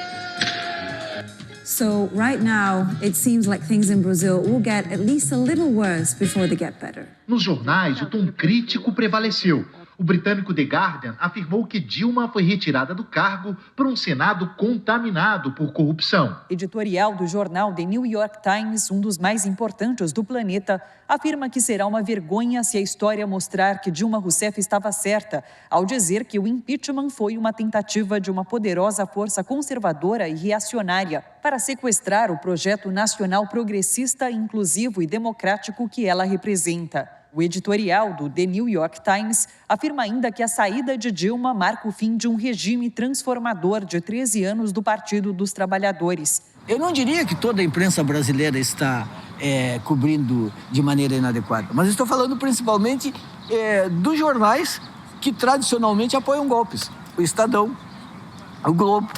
So right now, it seems like things in Brazil will get at least a little worse before they get better. Nos jornais, o tom crítico prevaleceu. O britânico The Guardian afirmou que Dilma foi retirada do cargo por um Senado contaminado por corrupção. Editorial do jornal The New York Times, um dos mais importantes do planeta, afirma que será uma vergonha se a história mostrar que Dilma Rousseff estava certa ao dizer que o impeachment foi uma tentativa de uma poderosa força conservadora e reacionária para sequestrar o projeto nacional progressista, inclusivo e democrático que ela representa. O editorial do The New York Times afirma ainda que a saída de Dilma marca o fim de um regime transformador de 13 anos do Partido dos Trabalhadores. Eu não diria que toda a imprensa brasileira está cobrindo de maneira inadequada, mas estou falando principalmente dos jornais que tradicionalmente apoiam golpes. O Estadão, o Globo,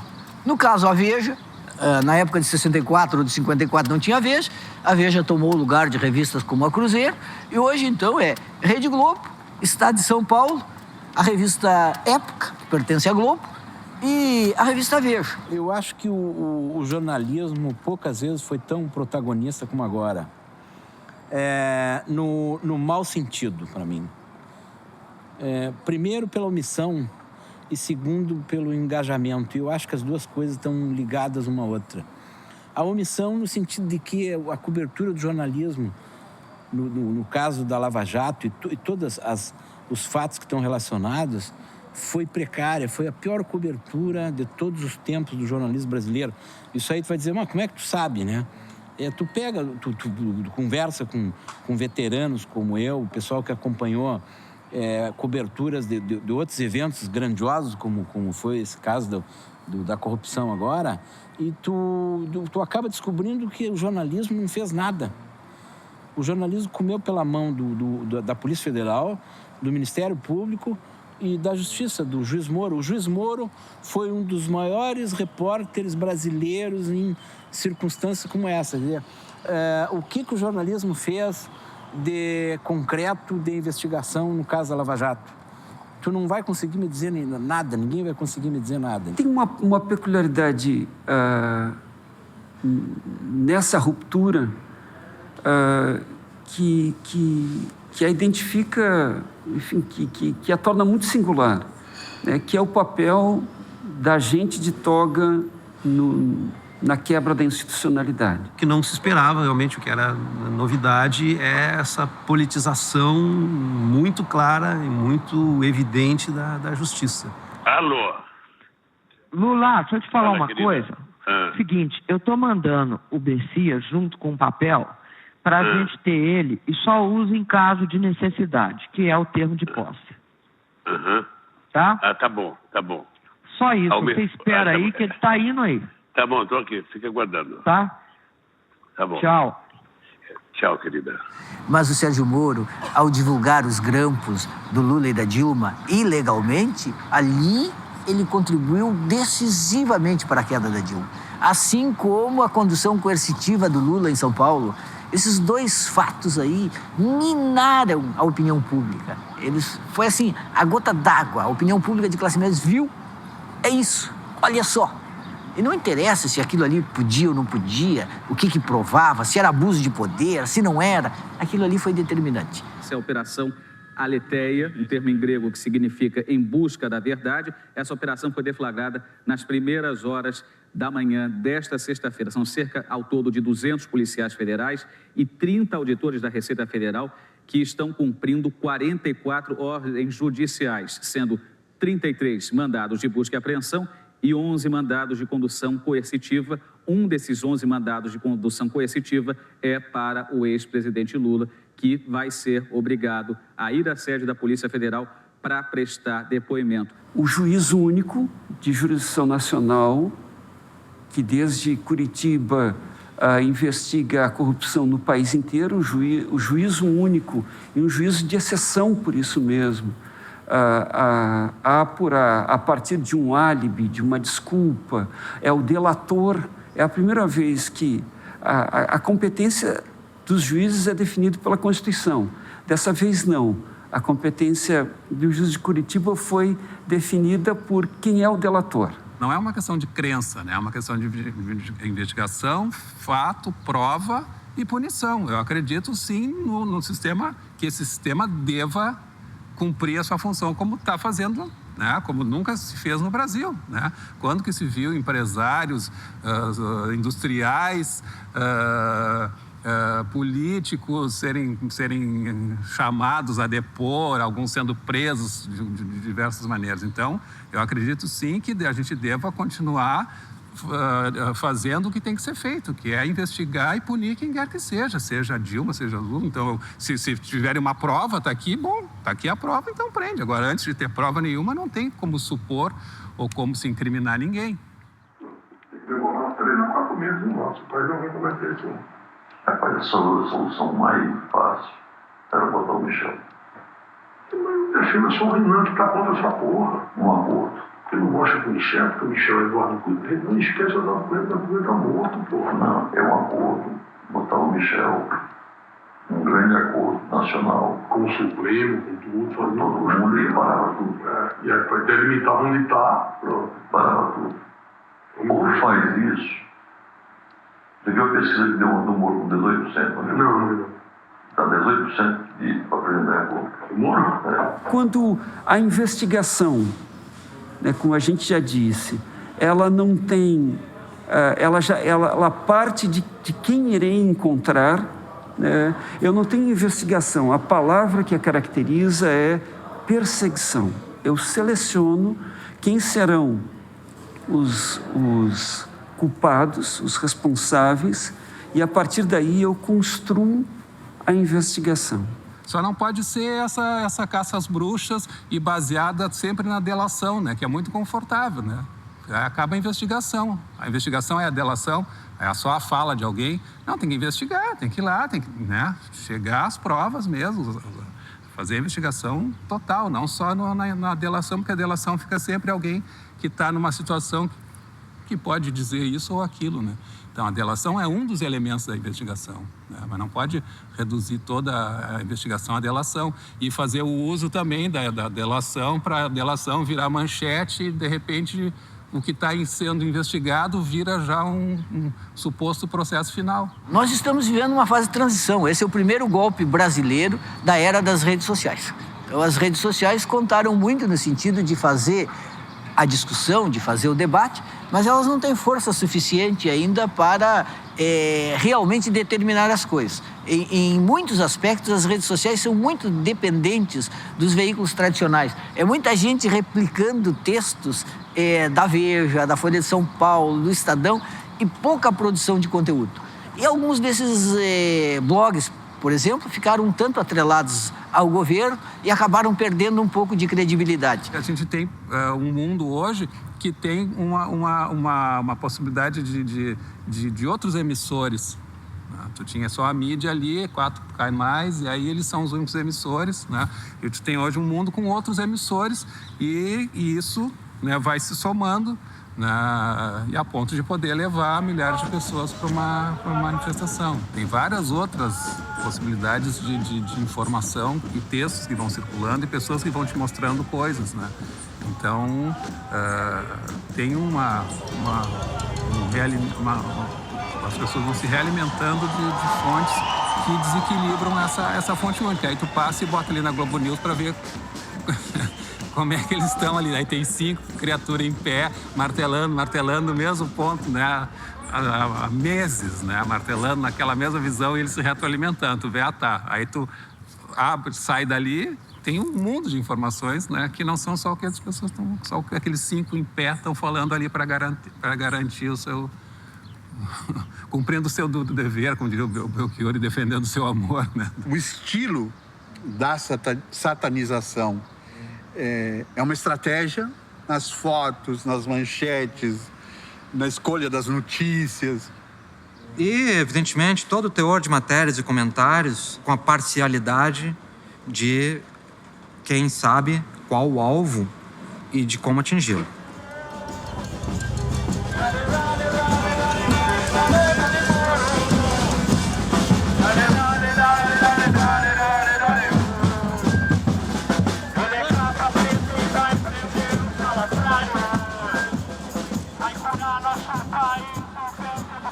No caso, a Veja, na época de 64 ou de 54 não tinha Veja, a Veja tomou o lugar de revistas como a Cruzeiro, e hoje, então, é Rede Globo, Estado de São Paulo, a revista Época, que pertence à Globo, e a revista Veja. Eu acho que o jornalismo poucas vezes foi tão protagonista como agora. No mau sentido, para mim. Primeiro, pela omissão, e segundo, pelo engajamento. E eu acho que as duas coisas estão ligadas uma à outra. A omissão no sentido de que a cobertura do jornalismo, no caso da Lava Jato e todos os fatos que estão relacionados, foi precária, foi a pior cobertura de todos os tempos do jornalismo brasileiro. Isso aí tu vai dizer, mas como é que tu sabe, né? Tu pega, tu conversa com veteranos como eu, o pessoal que acompanhou coberturas de outros eventos grandiosos, como foi esse caso da corrupção agora, e tu acaba descobrindo que o jornalismo não fez nada. O jornalismo comeu pela mão da Polícia Federal, do Ministério Público e da Justiça, do juiz Moro. O juiz Moro foi um dos maiores repórteres brasileiros em circunstâncias como essa. O que o jornalismo fez de concreto de investigação no caso da Lava Jato? Tu não vai conseguir me dizer nada, ninguém vai conseguir me dizer nada. Tem uma peculiaridade nessa ruptura que a identifica, enfim, que a torna muito singular, né? Que é o papel da gente de toga na quebra da institucionalidade. O que não se esperava, realmente, o que era novidade é essa politização muito clara e muito evidente da justiça. Alô? Lula, deixa eu te falar Fala, uma querida. coisa. Seguinte, eu tô mandando o Bessias junto com o papel pra gente ter ele e só usa em caso de necessidade, que é o termo de posse. Tá? Tá bom, tá bom. Só isso, Ao você mesmo- espera tá aí bom. que ele tá indo aí, Tá bom, tô aqui, fica aguardando. tá? Tá bom. Tchau. Tchau, querida. Mas o Sérgio Moro, ao divulgar os grampos do Lula e da Dilma ilegalmente, ali ele contribuiu decisivamente para a queda da Dilma. Assim como a condução coercitiva do Lula em São Paulo. Esses dois fatos aí minaram a opinião pública. Foi assim, a gota d'água. A opinião pública de classe média viu, é isso, olha só. E não interessa se aquilo ali podia ou não podia, o que provava, se era abuso de poder, se não era. Aquilo ali foi determinante. Essa é a Operação Aletheia, um termo em grego que significa em busca da verdade. Essa operação foi deflagrada nas primeiras horas da manhã desta sexta-feira. São cerca, ao todo, de 200 policiais federais e 30 auditores da Receita Federal que estão cumprindo 44 ordens judiciais, sendo 33 mandados de busca e apreensão e 11 mandados de condução coercitiva. Um desses 11 mandados de condução coercitiva é para o ex-presidente Lula, que vai ser obrigado a ir à sede da Polícia Federal para prestar depoimento. O juízo único de jurisdição nacional, que desde Curitiba investiga a corrupção no país inteiro, o juízo único e um juízo de exceção por isso mesmo, a apurar a partir de um álibi, de uma desculpa, é o delator. É a primeira vez que a competência dos juízes é definida pela Constituição. Dessa vez não. A competência do juiz de Curitiba foi definida por quem é o delator. Não é uma questão de crença, né? É uma questão de investigação, fato, prova e punição. Eu acredito, sim, no sistema, que esse sistema deva cumprir a sua função como está fazendo, né? Como nunca se fez no Brasil, né? Quando que se viu empresários, industriais, políticos serem chamados a depor, alguns sendo presos de diversas maneiras. Então, eu acredito sim que a gente deva continuar fazendo o que tem que ser feito, que é investigar e punir quem quer que seja a Dilma, seja a Lula. Então, se tiverem uma prova, está aqui, bom, está aqui a prova, então prende. Agora, antes de ter prova nenhuma, não tem como supor ou como se incriminar ninguém. Demorou uns 3 a 4 meses, nosso pai não vai cometer isso. Rapaz, a solução mais fácil era botar o Michel. Mas o China só o Renan que tá contra essa porra. Um aborto. Ele não gosta do Michel, porque o Michel é Eduardo Cunha. Ele não esquece o Eduardo Cunha, porque o Cunha está morto, porra. Não, é um acordo. Botar o Michel, um grande acordo nacional. Com o Supremo, com tudo, fazer todo mundo e parava tudo. E aí para delimitar onde está, pronto. Parava tudo. Ou faz isso. Você viu a pesquisa que deu no Moro com 18%? Não. Está 18% para presidente da República. Moro? Quando a investigação, né, como a gente já disse, ela não tem, ela parte de quem irei encontrar, né? Eu não tenho investigação, a palavra que a caracteriza é perseguição. Eu seleciono quem serão os culpados, os responsáveis, e a partir daí eu construo a investigação. Só não pode ser essa caça às bruxas e baseada sempre na delação, né? Que é muito confortável, né? Acaba a investigação. A investigação é a delação, é só a fala de alguém. Não, tem que investigar, tem que ir lá, tem que, né, chegar às provas mesmo, fazer a investigação total, não só na delação, porque a delação fica sempre alguém que está numa situação que pode dizer isso ou aquilo, né? Então, a delação é um dos elementos da investigação, né? Mas não pode reduzir toda a investigação à delação e fazer o uso também da delação para a delação virar manchete e, de repente, o que está sendo investigado vira já um suposto processo final. Nós estamos vivendo uma fase de transição. Esse é o primeiro golpe brasileiro da era das redes sociais. Então, as redes sociais contaram muito no sentido de fazer a discussão, de fazer o debate, mas elas não têm força suficiente ainda para realmente determinar as coisas. Em muitos aspectos, as redes sociais são muito dependentes dos veículos tradicionais. É muita gente replicando textos da Veja, da Folha de São Paulo, do Estadão, e pouca produção de conteúdo. E alguns desses blogs, por exemplo, ficaram um tanto atrelados ao governo e acabaram perdendo um pouco de credibilidade. A gente tem um mundo hoje que tem uma possibilidade de outros emissores. Tu tinha só a mídia ali, 4 canais, e aí eles são os únicos emissores, né? E tu tem hoje um mundo com outros emissores e isso, né, vai se somando, e a ponto de poder levar milhares de pessoas para uma manifestação. Tem várias outras possibilidades de informação e textos que vão circulando e pessoas que vão te mostrando coisas, né? Então, tem as pessoas vão se realimentando de fontes que desequilibram essa fonte única. Aí tu passa e bota ali na Globo News para ver como é que eles estão ali. Aí tem 5 criaturas em pé, martelando no mesmo ponto, né? Há meses, né? Martelando naquela mesma visão e eles se retroalimentando. Tu vê, tá. Aí tu abre, sai dali, tem um mundo de informações, né? Que não são só o que as pessoas estão, só o que aqueles 5 em pé estão falando ali para garantir o seu... cumprindo o seu dever, como diria o Belchior, e defendendo o seu amor, né? O estilo da satanização é uma estratégia nas fotos, nas manchetes, na escolha das notícias. E, evidentemente, todo o teor de matérias e comentários com a parcialidade de quem sabe qual o alvo e de como atingi-lo.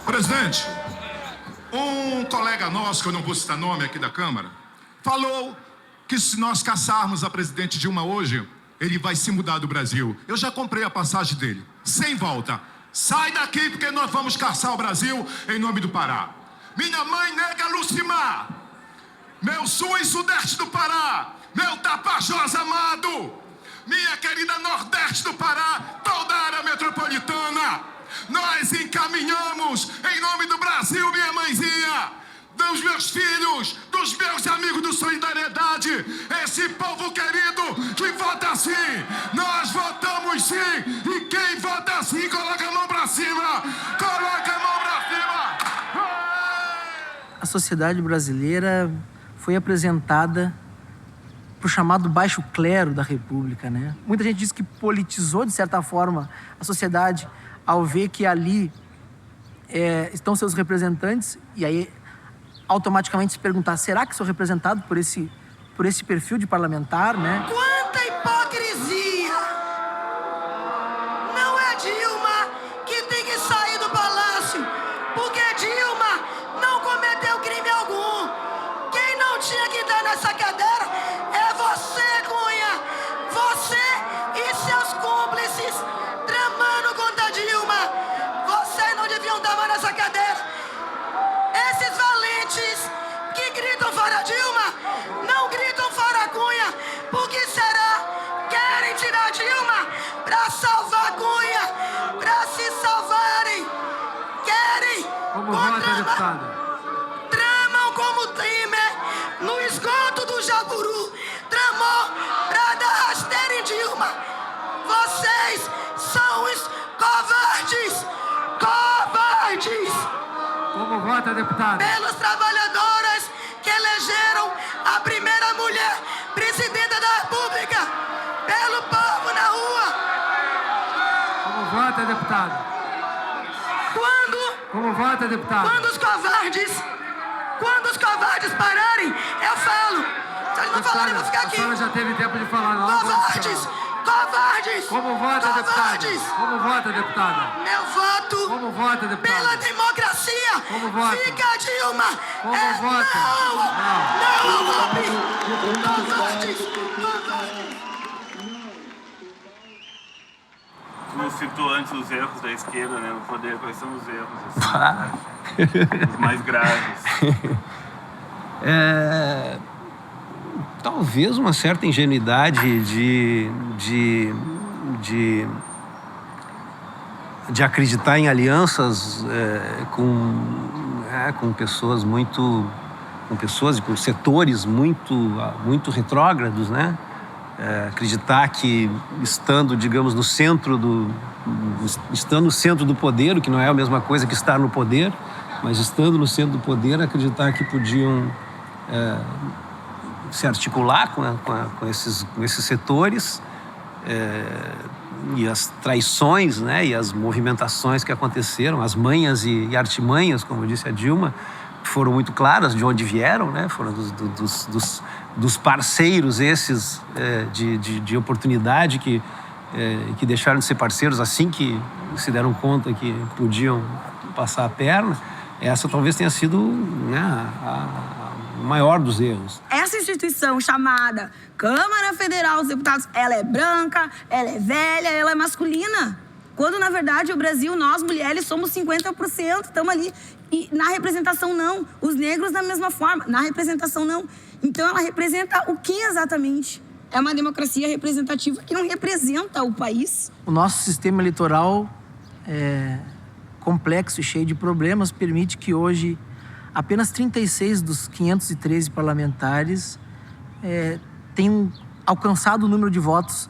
Presidente, um colega nosso, que eu não vou citar nome aqui da Câmara, falou que se nós caçarmos a presidente Dilma hoje, ele vai se mudar do Brasil. Eu já comprei a passagem dele, sem volta. Sai daqui porque nós vamos caçar o Brasil em nome do Pará. Minha mãe nega Lucimar, meu sul e sudeste do Pará, meu Tapajós amado, minha querida nordeste do Pará, toda a área metropolitana. Nós encaminhamos, em nome do Brasil, minha mãezinha, dos meus filhos, dos meus amigos do Solidariedade, esse povo querido que vota sim. Nós votamos sim. E quem vota sim, coloca a mão pra cima. Coloca a mão pra cima. A sociedade brasileira foi apresentada para para o chamado baixo clero da República, né? Muita gente diz que politizou, de certa forma, a sociedade ao ver que ali estão seus representantes e aí automaticamente se perguntar, será que sou representado por esse perfil de parlamentar, né? Quanta hipocrisia! Não é Dilma que tem que sair do palácio, porque Dilma não cometeu crime algum. Quem não tinha que estar nessa cadeira é você, Cunha. Você e seus cúmplices tramando contra Dilma. Vocês não deviam estar mais nessa cadeira. Esses valentes que gritam fora Dilma, não gritam fora Cunha. Por que será? Querem tirar Dilma pra salvar Cunha, pra se salvarem. Querem. Como vota, deputada? Tramam como Temer no esgoto do Jaburu. Tramou pra dar rasteira em Dilma. Vocês são os covardes. Covardes. Como vota, deputada? Pelos trabalhadoras que elegeram a primeira mulher presidenta da República. Pelo povo na rua. Como vota, deputada? Como vota, deputada? Quando os covardes pararem, eu falo. Se eles não falarem, eu vou ficar aqui. A senhora já teve tempo de falar, não? Covardes! Covardes! Como vota, deputada? Como vota, deputada? Meu voto Como vota, deputada? pela democracia. Como vota? Fica Dilma. Como vota? Não ao golpe. Covardes! Tu citou antes os erros da esquerda, né, no poder. Quais são os erros? Assim, os mais graves. Talvez uma certa ingenuidade de acreditar em alianças com pessoas e com setores muito retrógrados, né? Acreditar que estando, digamos, no centro do poder, o que não é a mesma coisa que estar no poder, mas estando no centro do poder, acreditar que podiam se articular com esses setores e as traições, né, e as movimentações que aconteceram, as manhas e artimanhas, como disse a Dilma, foram muito claras de onde vieram, né, foram dos parceiros esses de oportunidade que deixaram de ser parceiros assim que se deram conta que podiam passar a perna. Essa talvez tenha sido, né, o maior dos erros. Essa instituição chamada Câmara Federal dos Deputados, ela é branca, ela é velha, ela é masculina. Quando, na verdade, o Brasil, nós, mulheres, somos 50%, estamos ali. E na representação, não. Os negros, da mesma forma. Na representação, não. Então, ela representa o que exatamente? É uma democracia representativa que não representa o país. O nosso sistema eleitoral complexo e cheio de problemas permite que hoje apenas 36 dos 513 parlamentares tenham alcançado o número de votos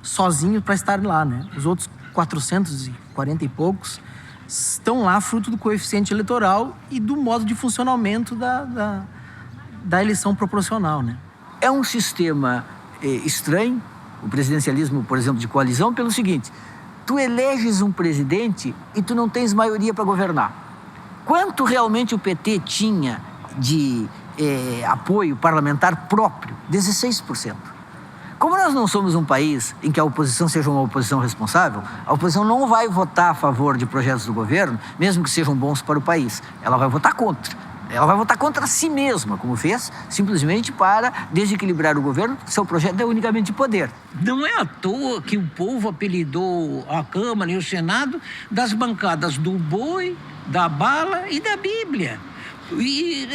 sozinhos para estar lá, né? Os outros 440 e poucos estão lá fruto do coeficiente eleitoral e do modo de funcionamento da eleição proporcional, né? É um sistema estranho, o presidencialismo, por exemplo, de coalizão, pelo seguinte: tu eleges um presidente e tu não tens maioria para governar. Quanto realmente o PT tinha de apoio parlamentar próprio? 16%. Como nós não somos um país em que a oposição seja uma oposição responsável, a oposição não vai votar a favor de projetos do governo, mesmo que sejam bons para o país. Ela vai votar contra. Ela vai votar contra si mesma, como fez, simplesmente para desequilibrar o governo, porque seu projeto é unicamente de poder. Não é à toa que o povo apelidou a Câmara e o Senado das bancadas do boi, da bala e da Bíblia. E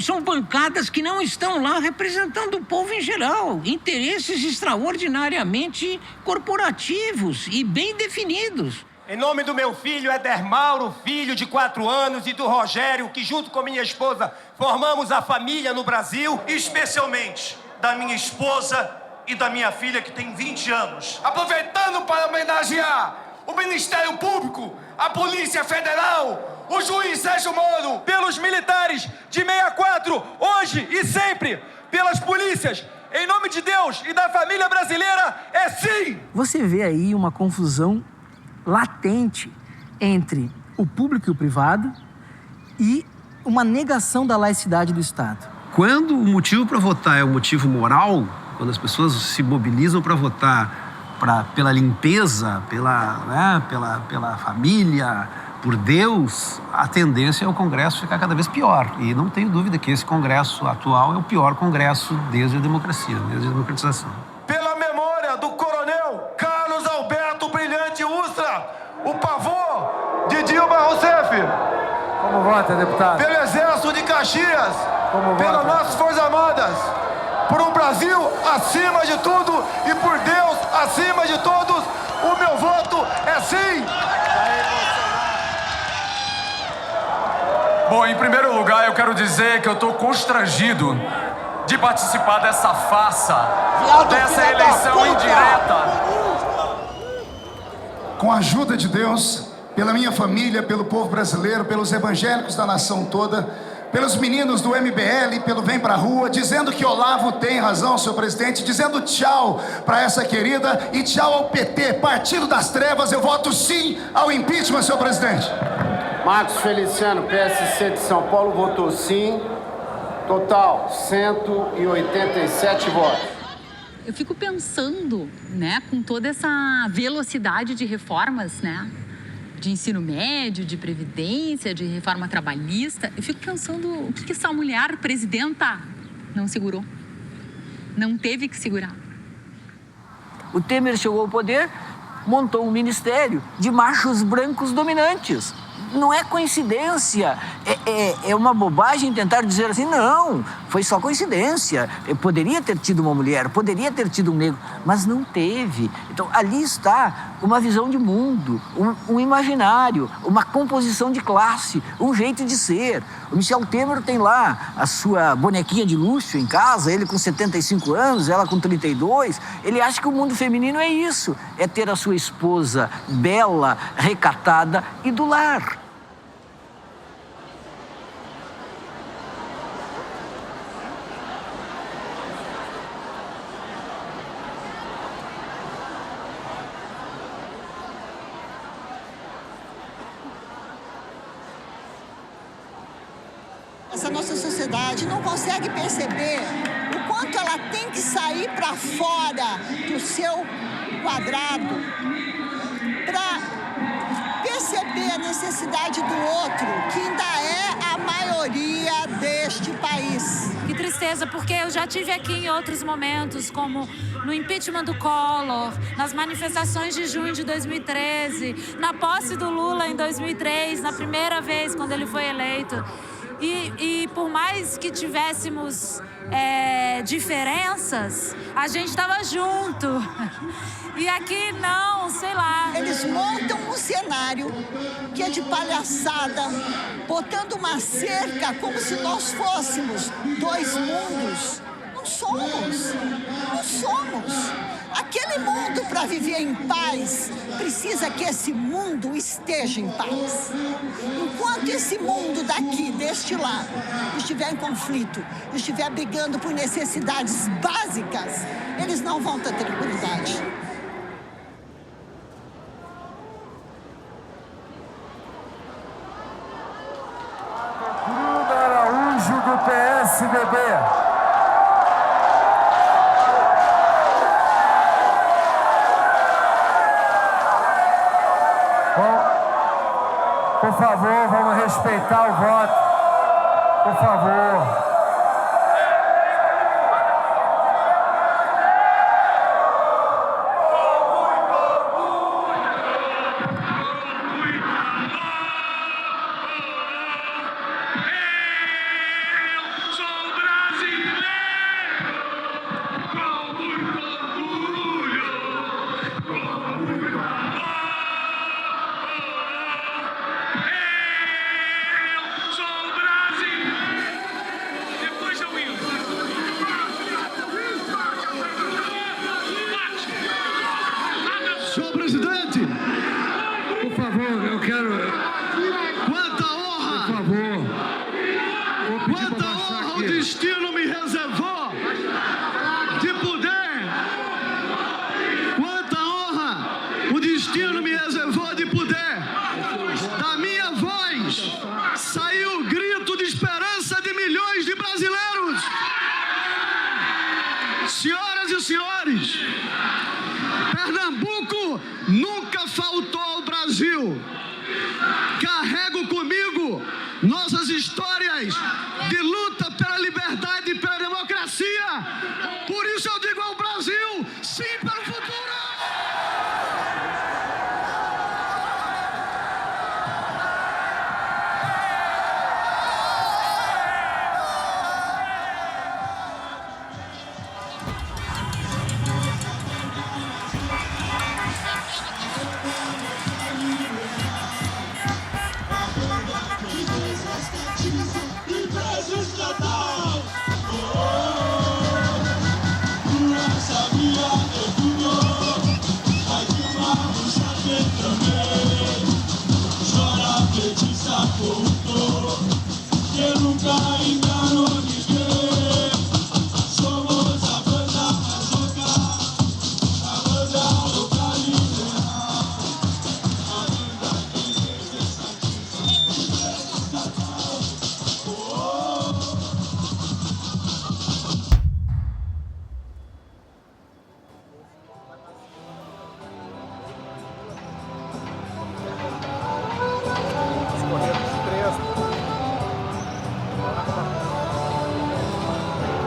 são bancadas que não estão lá representando o povo em geral. Interesses extraordinariamente corporativos e bem definidos. Em nome do meu filho Éder Mauro, filho de 4 anos, e do Rogério, que junto com minha esposa formamos a família no Brasil. Especialmente da minha esposa e da minha filha, que tem 20 anos. Aproveitando para homenagear o Ministério Público, a Polícia Federal, o juiz Sérgio Moro, pelos militares de 64, hoje e sempre, pelas polícias em nome de Deus e da família brasileira, é sim! Você vê aí uma confusão latente entre o público e o privado e uma negação da laicidade do Estado. Quando o motivo para votar é um motivo moral, quando as pessoas se mobilizam para votar pela limpeza, pela família, por Deus, a tendência é o Congresso ficar cada vez pior. E não tenho dúvida que esse Congresso atual é o pior Congresso desde a democracia, desde a democratização. Pela memória do coronel Carlos Alberto Brilhante Ustra, o pavor de Dilma Rousseff. Como vota, deputado? Pelo Exército de Caxias, Como pelas vota? nossas Forças Armadas, por um Brasil acima de tudo e por Deus acima de todos, o meu voto é sim! Bom, em primeiro lugar, eu quero dizer que eu estou constrangido de participar dessa farsa, dessa eleição indireta. Com a ajuda de Deus, pela minha família, pelo povo brasileiro, pelos evangélicos da nação toda, pelos meninos do MBL, pelo Vem Pra Rua, dizendo que Olavo tem razão, senhor presidente, dizendo tchau para essa querida e tchau ao PT, Partido das Trevas, eu voto sim ao impeachment, senhor presidente. Marcos Feliciano, PSC de São Paulo, votou sim. Total, 187 votos. Eu fico pensando, né, com toda essa velocidade de reformas, né, de ensino médio, de previdência, de reforma trabalhista, eu fico pensando o que essa mulher presidenta não segurou, não teve que segurar. O Temer chegou ao poder, montou um ministério de machos brancos dominantes. Não é coincidência, é uma bobagem tentar dizer assim, não, foi só coincidência. Eu poderia ter tido uma mulher, poderia ter tido um negro, mas não teve. Então, ali está uma visão de mundo, um imaginário, uma composição de classe, um jeito de ser. O Michel Temer tem lá a sua bonequinha de luxo em casa, ele com 75 anos, ela com 32. Ele acha que o mundo feminino é isso, é ter a sua esposa bela, recatada e do lar. Essa nossa sociedade não consegue perceber o quanto ela tem que sair para fora do seu quadrado para perceber a necessidade do outro, que ainda é a maioria deste país. Que tristeza, porque eu já tive aqui em outros momentos, como no impeachment do Collor, nas manifestações de junho de 2013, na posse do Lula em 2003, na primeira vez quando ele foi eleito. E por mais que tivéssemos diferenças, a gente estava junto. E aqui não, sei lá. Eles montam um cenário que é de palhaçada, botando uma cerca como se nós fôssemos dois mundos. Não somos, não somos. Aquele mundo, para viver em paz, precisa que esse mundo esteja em paz. Enquanto esse mundo daqui, deste lado, estiver em conflito, estiver brigando por necessidades básicas, eles não vão ter tranquilidade. Bruno Araújo, do PSDB. Por favor, vamos respeitar o voto. Por favor. Senhor presidente, por favor, eu quero... Quanta honra! Por favor. Quanta honra o destino me reservou de histórias de luta pela liberdade e pela democracia. Por isso eu digo ao Brasil, sim para o futuro!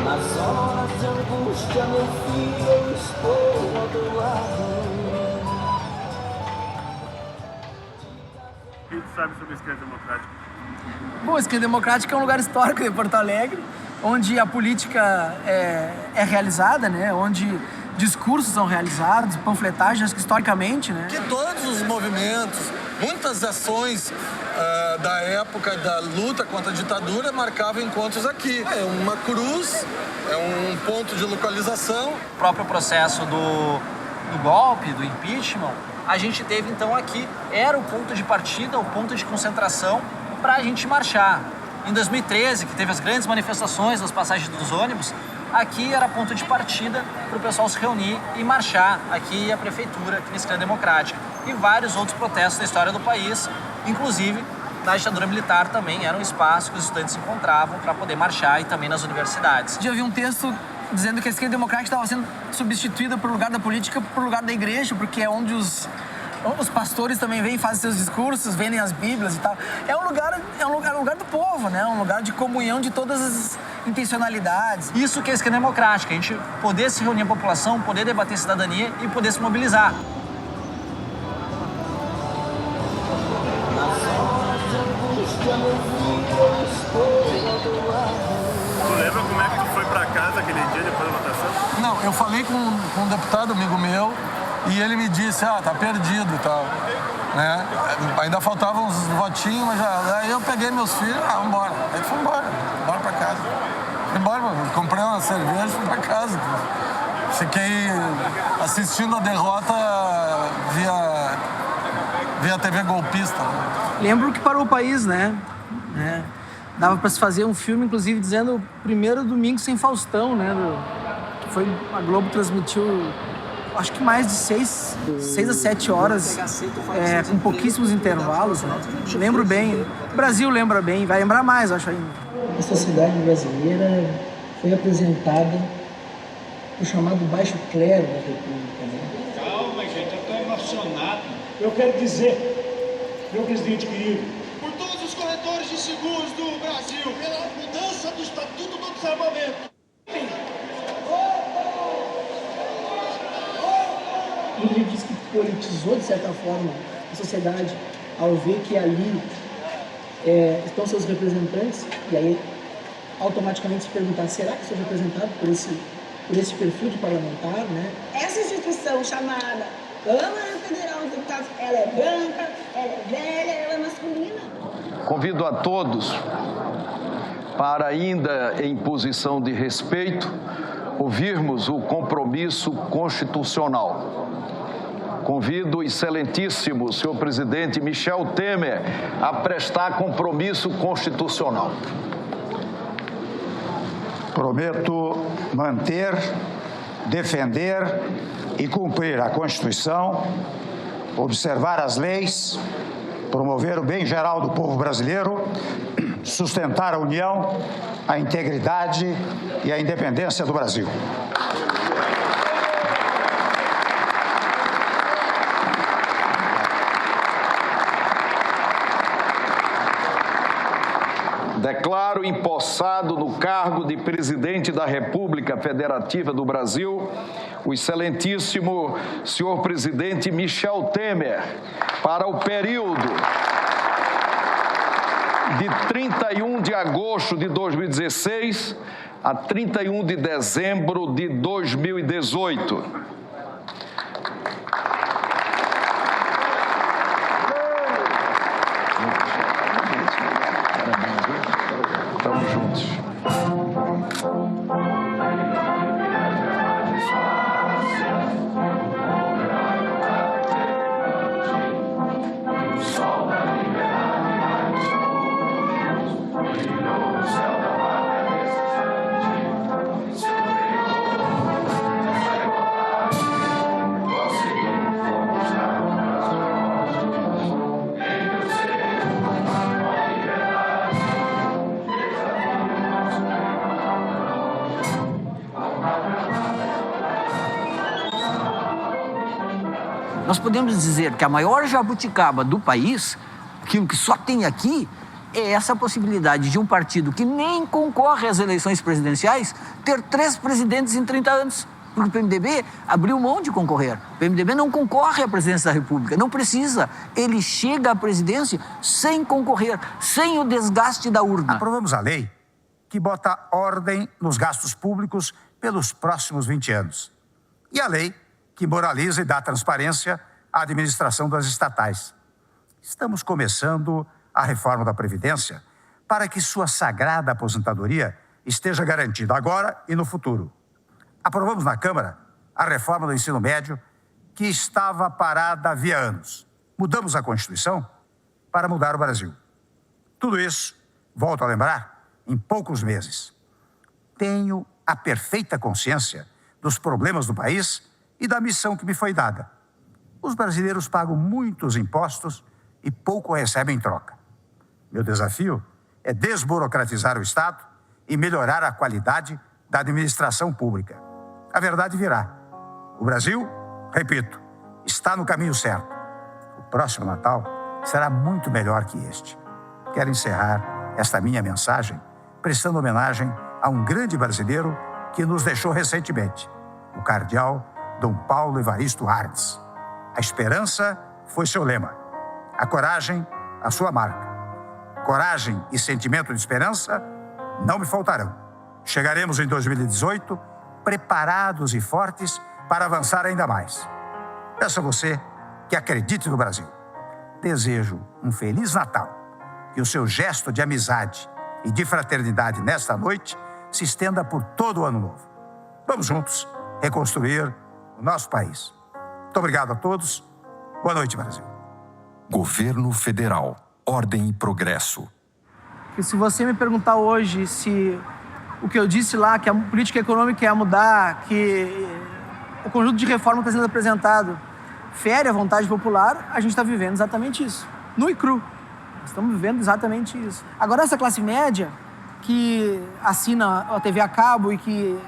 Nas horas de angústia, meu filho, eu estou ao teu lado. O que tu sabe sobre a esquerda democrática? Bom, a esquerda democrática é um lugar histórico de Porto Alegre, onde a política é realizada, né? Onde discursos são realizados, panfletagens, historicamente, né? Que todos os movimentos, muitas ações da época da luta contra a ditadura marcavam encontros aqui. É uma cruz, é um ponto de localização. O próprio processo do golpe, do impeachment, a gente teve então aqui, era o ponto de partida, o ponto de concentração para a gente marchar. Em 2013, que teve as grandes manifestações das passagens dos ônibus, aqui era ponto de partida para o pessoal se reunir e marchar aqui a prefeitura, aqui na Esquerda Democrática. E vários outros protestos da história do país, inclusive na ditadura militar também era um espaço que os estudantes se encontravam para poder marchar e também nas universidades. Eu vi um texto dizendo que a Esquerda Democrática estava sendo substituída por lugar da política por lugar da igreja, porque é onde os pastores também vêm, fazem seus discursos, vendem as bíblias e tal. É um lugar do povo, né? Um lugar de comunhão de todas as intencionalidades. Isso que é a Esquerda Democrática, a gente poder se reunir a população, poder debater cidadania e poder se mobilizar. Tu lembra como é que tu foi pra casa aquele dia depois da votação? Não, eu falei com um deputado amigo meu e ele me disse, tá perdido e tal, né? Ainda faltavam uns votinhos, mas já... Aí eu peguei meus filhos, vamos embora. Aí fui embora pra casa. Fui embora, comprei uma cerveja e fui pra casa. Fiquei assistindo a derrota via TV golpista. Lembro que parou o país, né? Dava para se fazer um filme, inclusive, dizendo o primeiro domingo sem Faustão, né? A Globo transmitiu, acho que mais de 6 a 7 horas, com pouquíssimos intervalos, né? Lembro bem. O Brasil lembra bem, vai lembrar mais, acho ainda. A sociedade brasileira foi apresentada o chamado baixo clero da República. Né? Calma, gente, eu estou emocionado. Eu quero dizer, meu presidente querido, por todos os corretores de seguros do Brasil, pela mudança do Estatuto do Desarmamento. Ele disse que politizou, de certa forma, a sociedade ao ver que ali estão seus representantes, e aí automaticamente se perguntar, será que sou representado por esse perfil de parlamentar, né? Essa instituição chamada Câmara Federal dos Deputados, ela é branca, ela é velha, ela é masculina. Convido a todos para, ainda em posição de respeito, ouvirmos o compromisso constitucional. Convido o excelentíssimo senhor presidente Michel Temer a prestar compromisso constitucional. Prometo manter, defender e cumprir a Constituição, observar as leis, promover o bem geral do povo brasileiro, sustentar a união, a integridade e a independência do Brasil. Declaro declaro empossado no cargo de presidente da República Federativa do Brasil o excelentíssimo senhor presidente Michel Temer para o período de 31 de agosto de 2016 a 31 de dezembro de 2018. Estamos juntos. Nós podemos dizer que a maior jabuticaba do país, aquilo que só tem aqui, é essa possibilidade de um partido que nem concorre às eleições presidenciais ter 3 presidentes em 30 anos. Porque o PMDB abriu mão de concorrer. O PMDB não concorre à presidência da República, não precisa. Ele chega à presidência sem concorrer, sem o desgaste da urna. Aprovamos a lei que bota ordem nos gastos públicos pelos próximos 20 anos. E a lei que moraliza e dá transparência à administração das estatais. Estamos começando a reforma da Previdência para que sua sagrada aposentadoria esteja garantida agora e no futuro. Aprovamos na Câmara a reforma do ensino médio que estava parada havia anos. Mudamos a Constituição para mudar o Brasil. Tudo isso, volto a lembrar, em poucos meses. Tenho a perfeita consciência dos problemas do país e da missão que me foi dada. Os brasileiros pagam muitos impostos e pouco recebem em troca. Meu desafio é desburocratizar o Estado e melhorar a qualidade da administração pública. A verdade virá. O Brasil, repito, está no caminho certo. O próximo Natal será muito melhor que este. Quero encerrar esta minha mensagem prestando homenagem a um grande brasileiro que nos deixou recentemente, o cardeal Dom Paulo Evaristo Ardes. A esperança foi seu lema. A coragem, a sua marca. Coragem e sentimento de esperança não me faltarão. Chegaremos em 2018 preparados e fortes para avançar ainda mais. Peço a você que acredite no Brasil. Desejo um Feliz Natal, que o seu gesto de amizade e de fraternidade nesta noite se estenda por todo o ano novo. Vamos juntos reconstruir o nosso país. Muito obrigado a todos. Boa noite, Brasil. Governo Federal. Ordem e progresso. E se você me perguntar hoje se o que eu disse lá, que a política econômica ia mudar, que o conjunto de reforma está sendo apresentado fere a vontade popular, a gente está vivendo exatamente isso. Nu e cru. Estamos vivendo exatamente isso. Agora, essa classe média que assina a TV a cabo e que,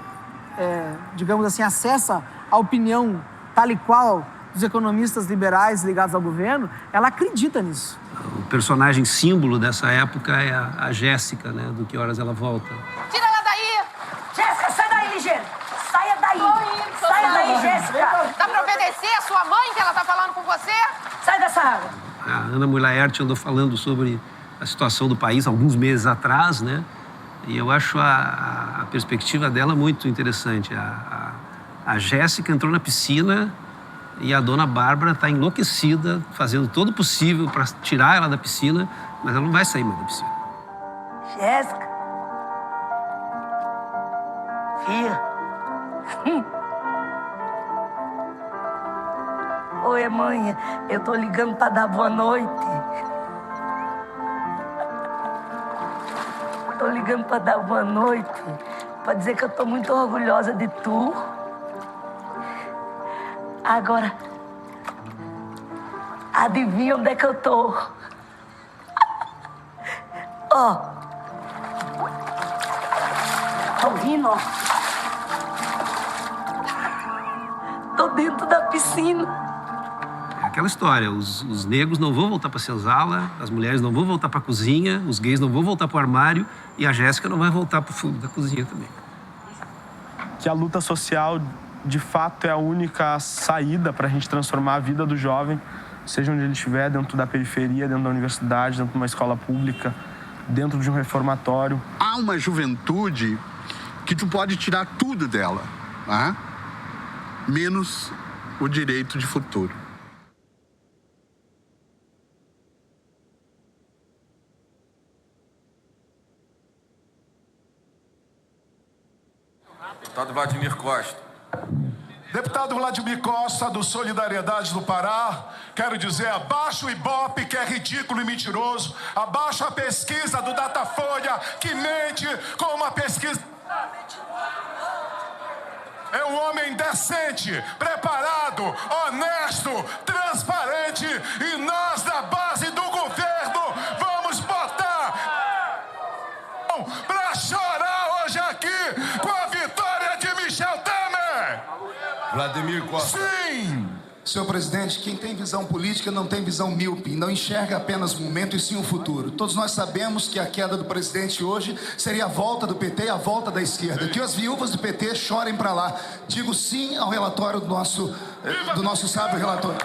digamos assim, acessa a opinião tal e qual dos economistas liberais ligados ao governo, ela acredita nisso. O personagem símbolo dessa época é a Jéssica, né? Do Que Horas Ela Volta. Tira ela daí! Jéssica, sai daí, ligeiro! Saia daí! Saia daí, Jéssica! Dá pra obedecer a sua mãe que ela tá falando com você? Sai dessa água! A Ana Mulaert andou falando sobre a situação do país alguns meses atrás, né? E eu acho a perspectiva dela muito interessante. A Jéssica entrou na piscina e a dona Bárbara está enlouquecida, fazendo todo o possível para tirar ela da piscina, mas ela não vai sair mais da piscina. Jéssica. Filha. Oi, mãe. Eu tô ligando para dar boa noite. Tô ligando para dar boa noite, para dizer que eu tô muito orgulhosa de tu. Agora, adivinha onde é que eu tô? Ó. Tá ouvindo, ó? Tô dentro da piscina. aquela história, os negros não vão voltar para a senzala, as mulheres não vão voltar para a cozinha, os gays não vão voltar para o armário e a Jéssica não vai voltar para o fundo da cozinha também. Que a luta social, de fato, é a única saída para a gente transformar a vida do jovem, seja onde ele estiver, dentro da periferia, dentro da universidade, dentro de uma escola pública, dentro de um reformatório. Há uma juventude que tu pode tirar tudo dela, né? Menos o direito de futuro. Deputado Vladimir Costa. Deputado Vladimir Costa, do Solidariedade do Pará, quero dizer, abaixo o Ibope, que é ridículo e mentiroso, abaixo a pesquisa do Datafolha, que mente com uma pesquisa... É um homem decente, preparado, honesto, transparente, e nós, da base do governo, vamos botar pra chorar hoje aqui com a vitória de Michel Temer! Vladimir Costa. Sim! Senhor presidente, quem tem visão política não tem visão míope, não enxerga apenas o momento e sim o futuro. Todos nós sabemos que a queda do presidente hoje seria a volta do PT e a volta da esquerda. Que as viúvas do PT chorem para lá. Digo sim ao relatório do nosso sábio relator.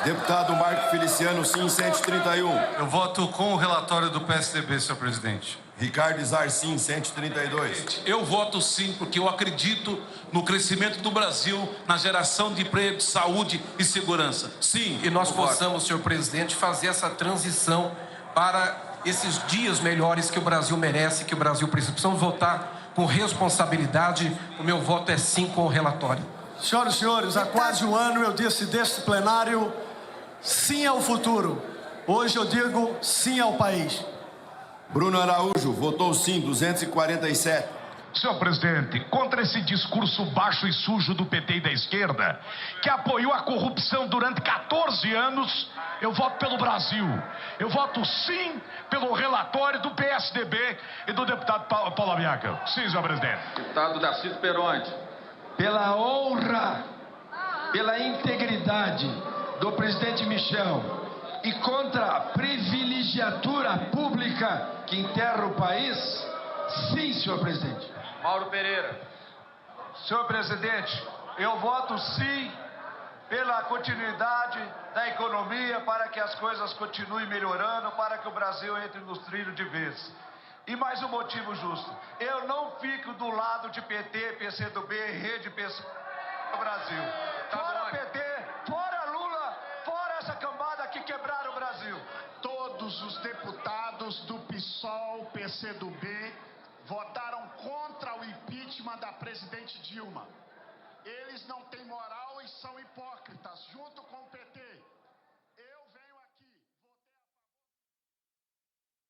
Deputado Marco Feliciano, sim, 131. Eu voto com o relatório do PSDB, senhor presidente. Ricardo Izar, sim, 132. Eu voto sim, porque eu acredito no crescimento do Brasil, na geração de emprego, de saúde e segurança. Sim, e nós possamos, senhor presidente, fazer essa transição para esses dias melhores que o Brasil merece, que o Brasil precisa. Precisamos votar com responsabilidade. O meu voto é sim com o relatório. Senhoras e senhores, há quase um ano eu disse deste plenário sim ao futuro. Hoje eu digo sim ao país. Bruno Araújo, votou sim, 247. Senhor presidente, contra esse discurso baixo e sujo do PT e da esquerda, que apoiou a corrupção durante 14 anos, eu voto pelo Brasil. Eu voto sim pelo relatório do PSDB e do deputado Paulo Abiaca. Sim, senhor presidente. Deputado Darcito Peronte. Pela honra, pela integridade do presidente Michel e contra a privilegiatura pública que enterra o país, sim, senhor presidente. Mauro Pereira. Senhor presidente, eu voto sim pela continuidade da economia, para que as coisas continuem melhorando, para que o Brasil entre nos trilhos de vez. E mais um motivo justo, eu não fico do lado de PT, PCdoB, Rede PC do Brasil. Fora PT, fora Lula, fora essa cambada que quebraram o Brasil. Todos os deputados do PSOL, PCdoB, votaram contra o impeachment da presidente Dilma. Eles não têm moral e são hipócritas, junto com o PT.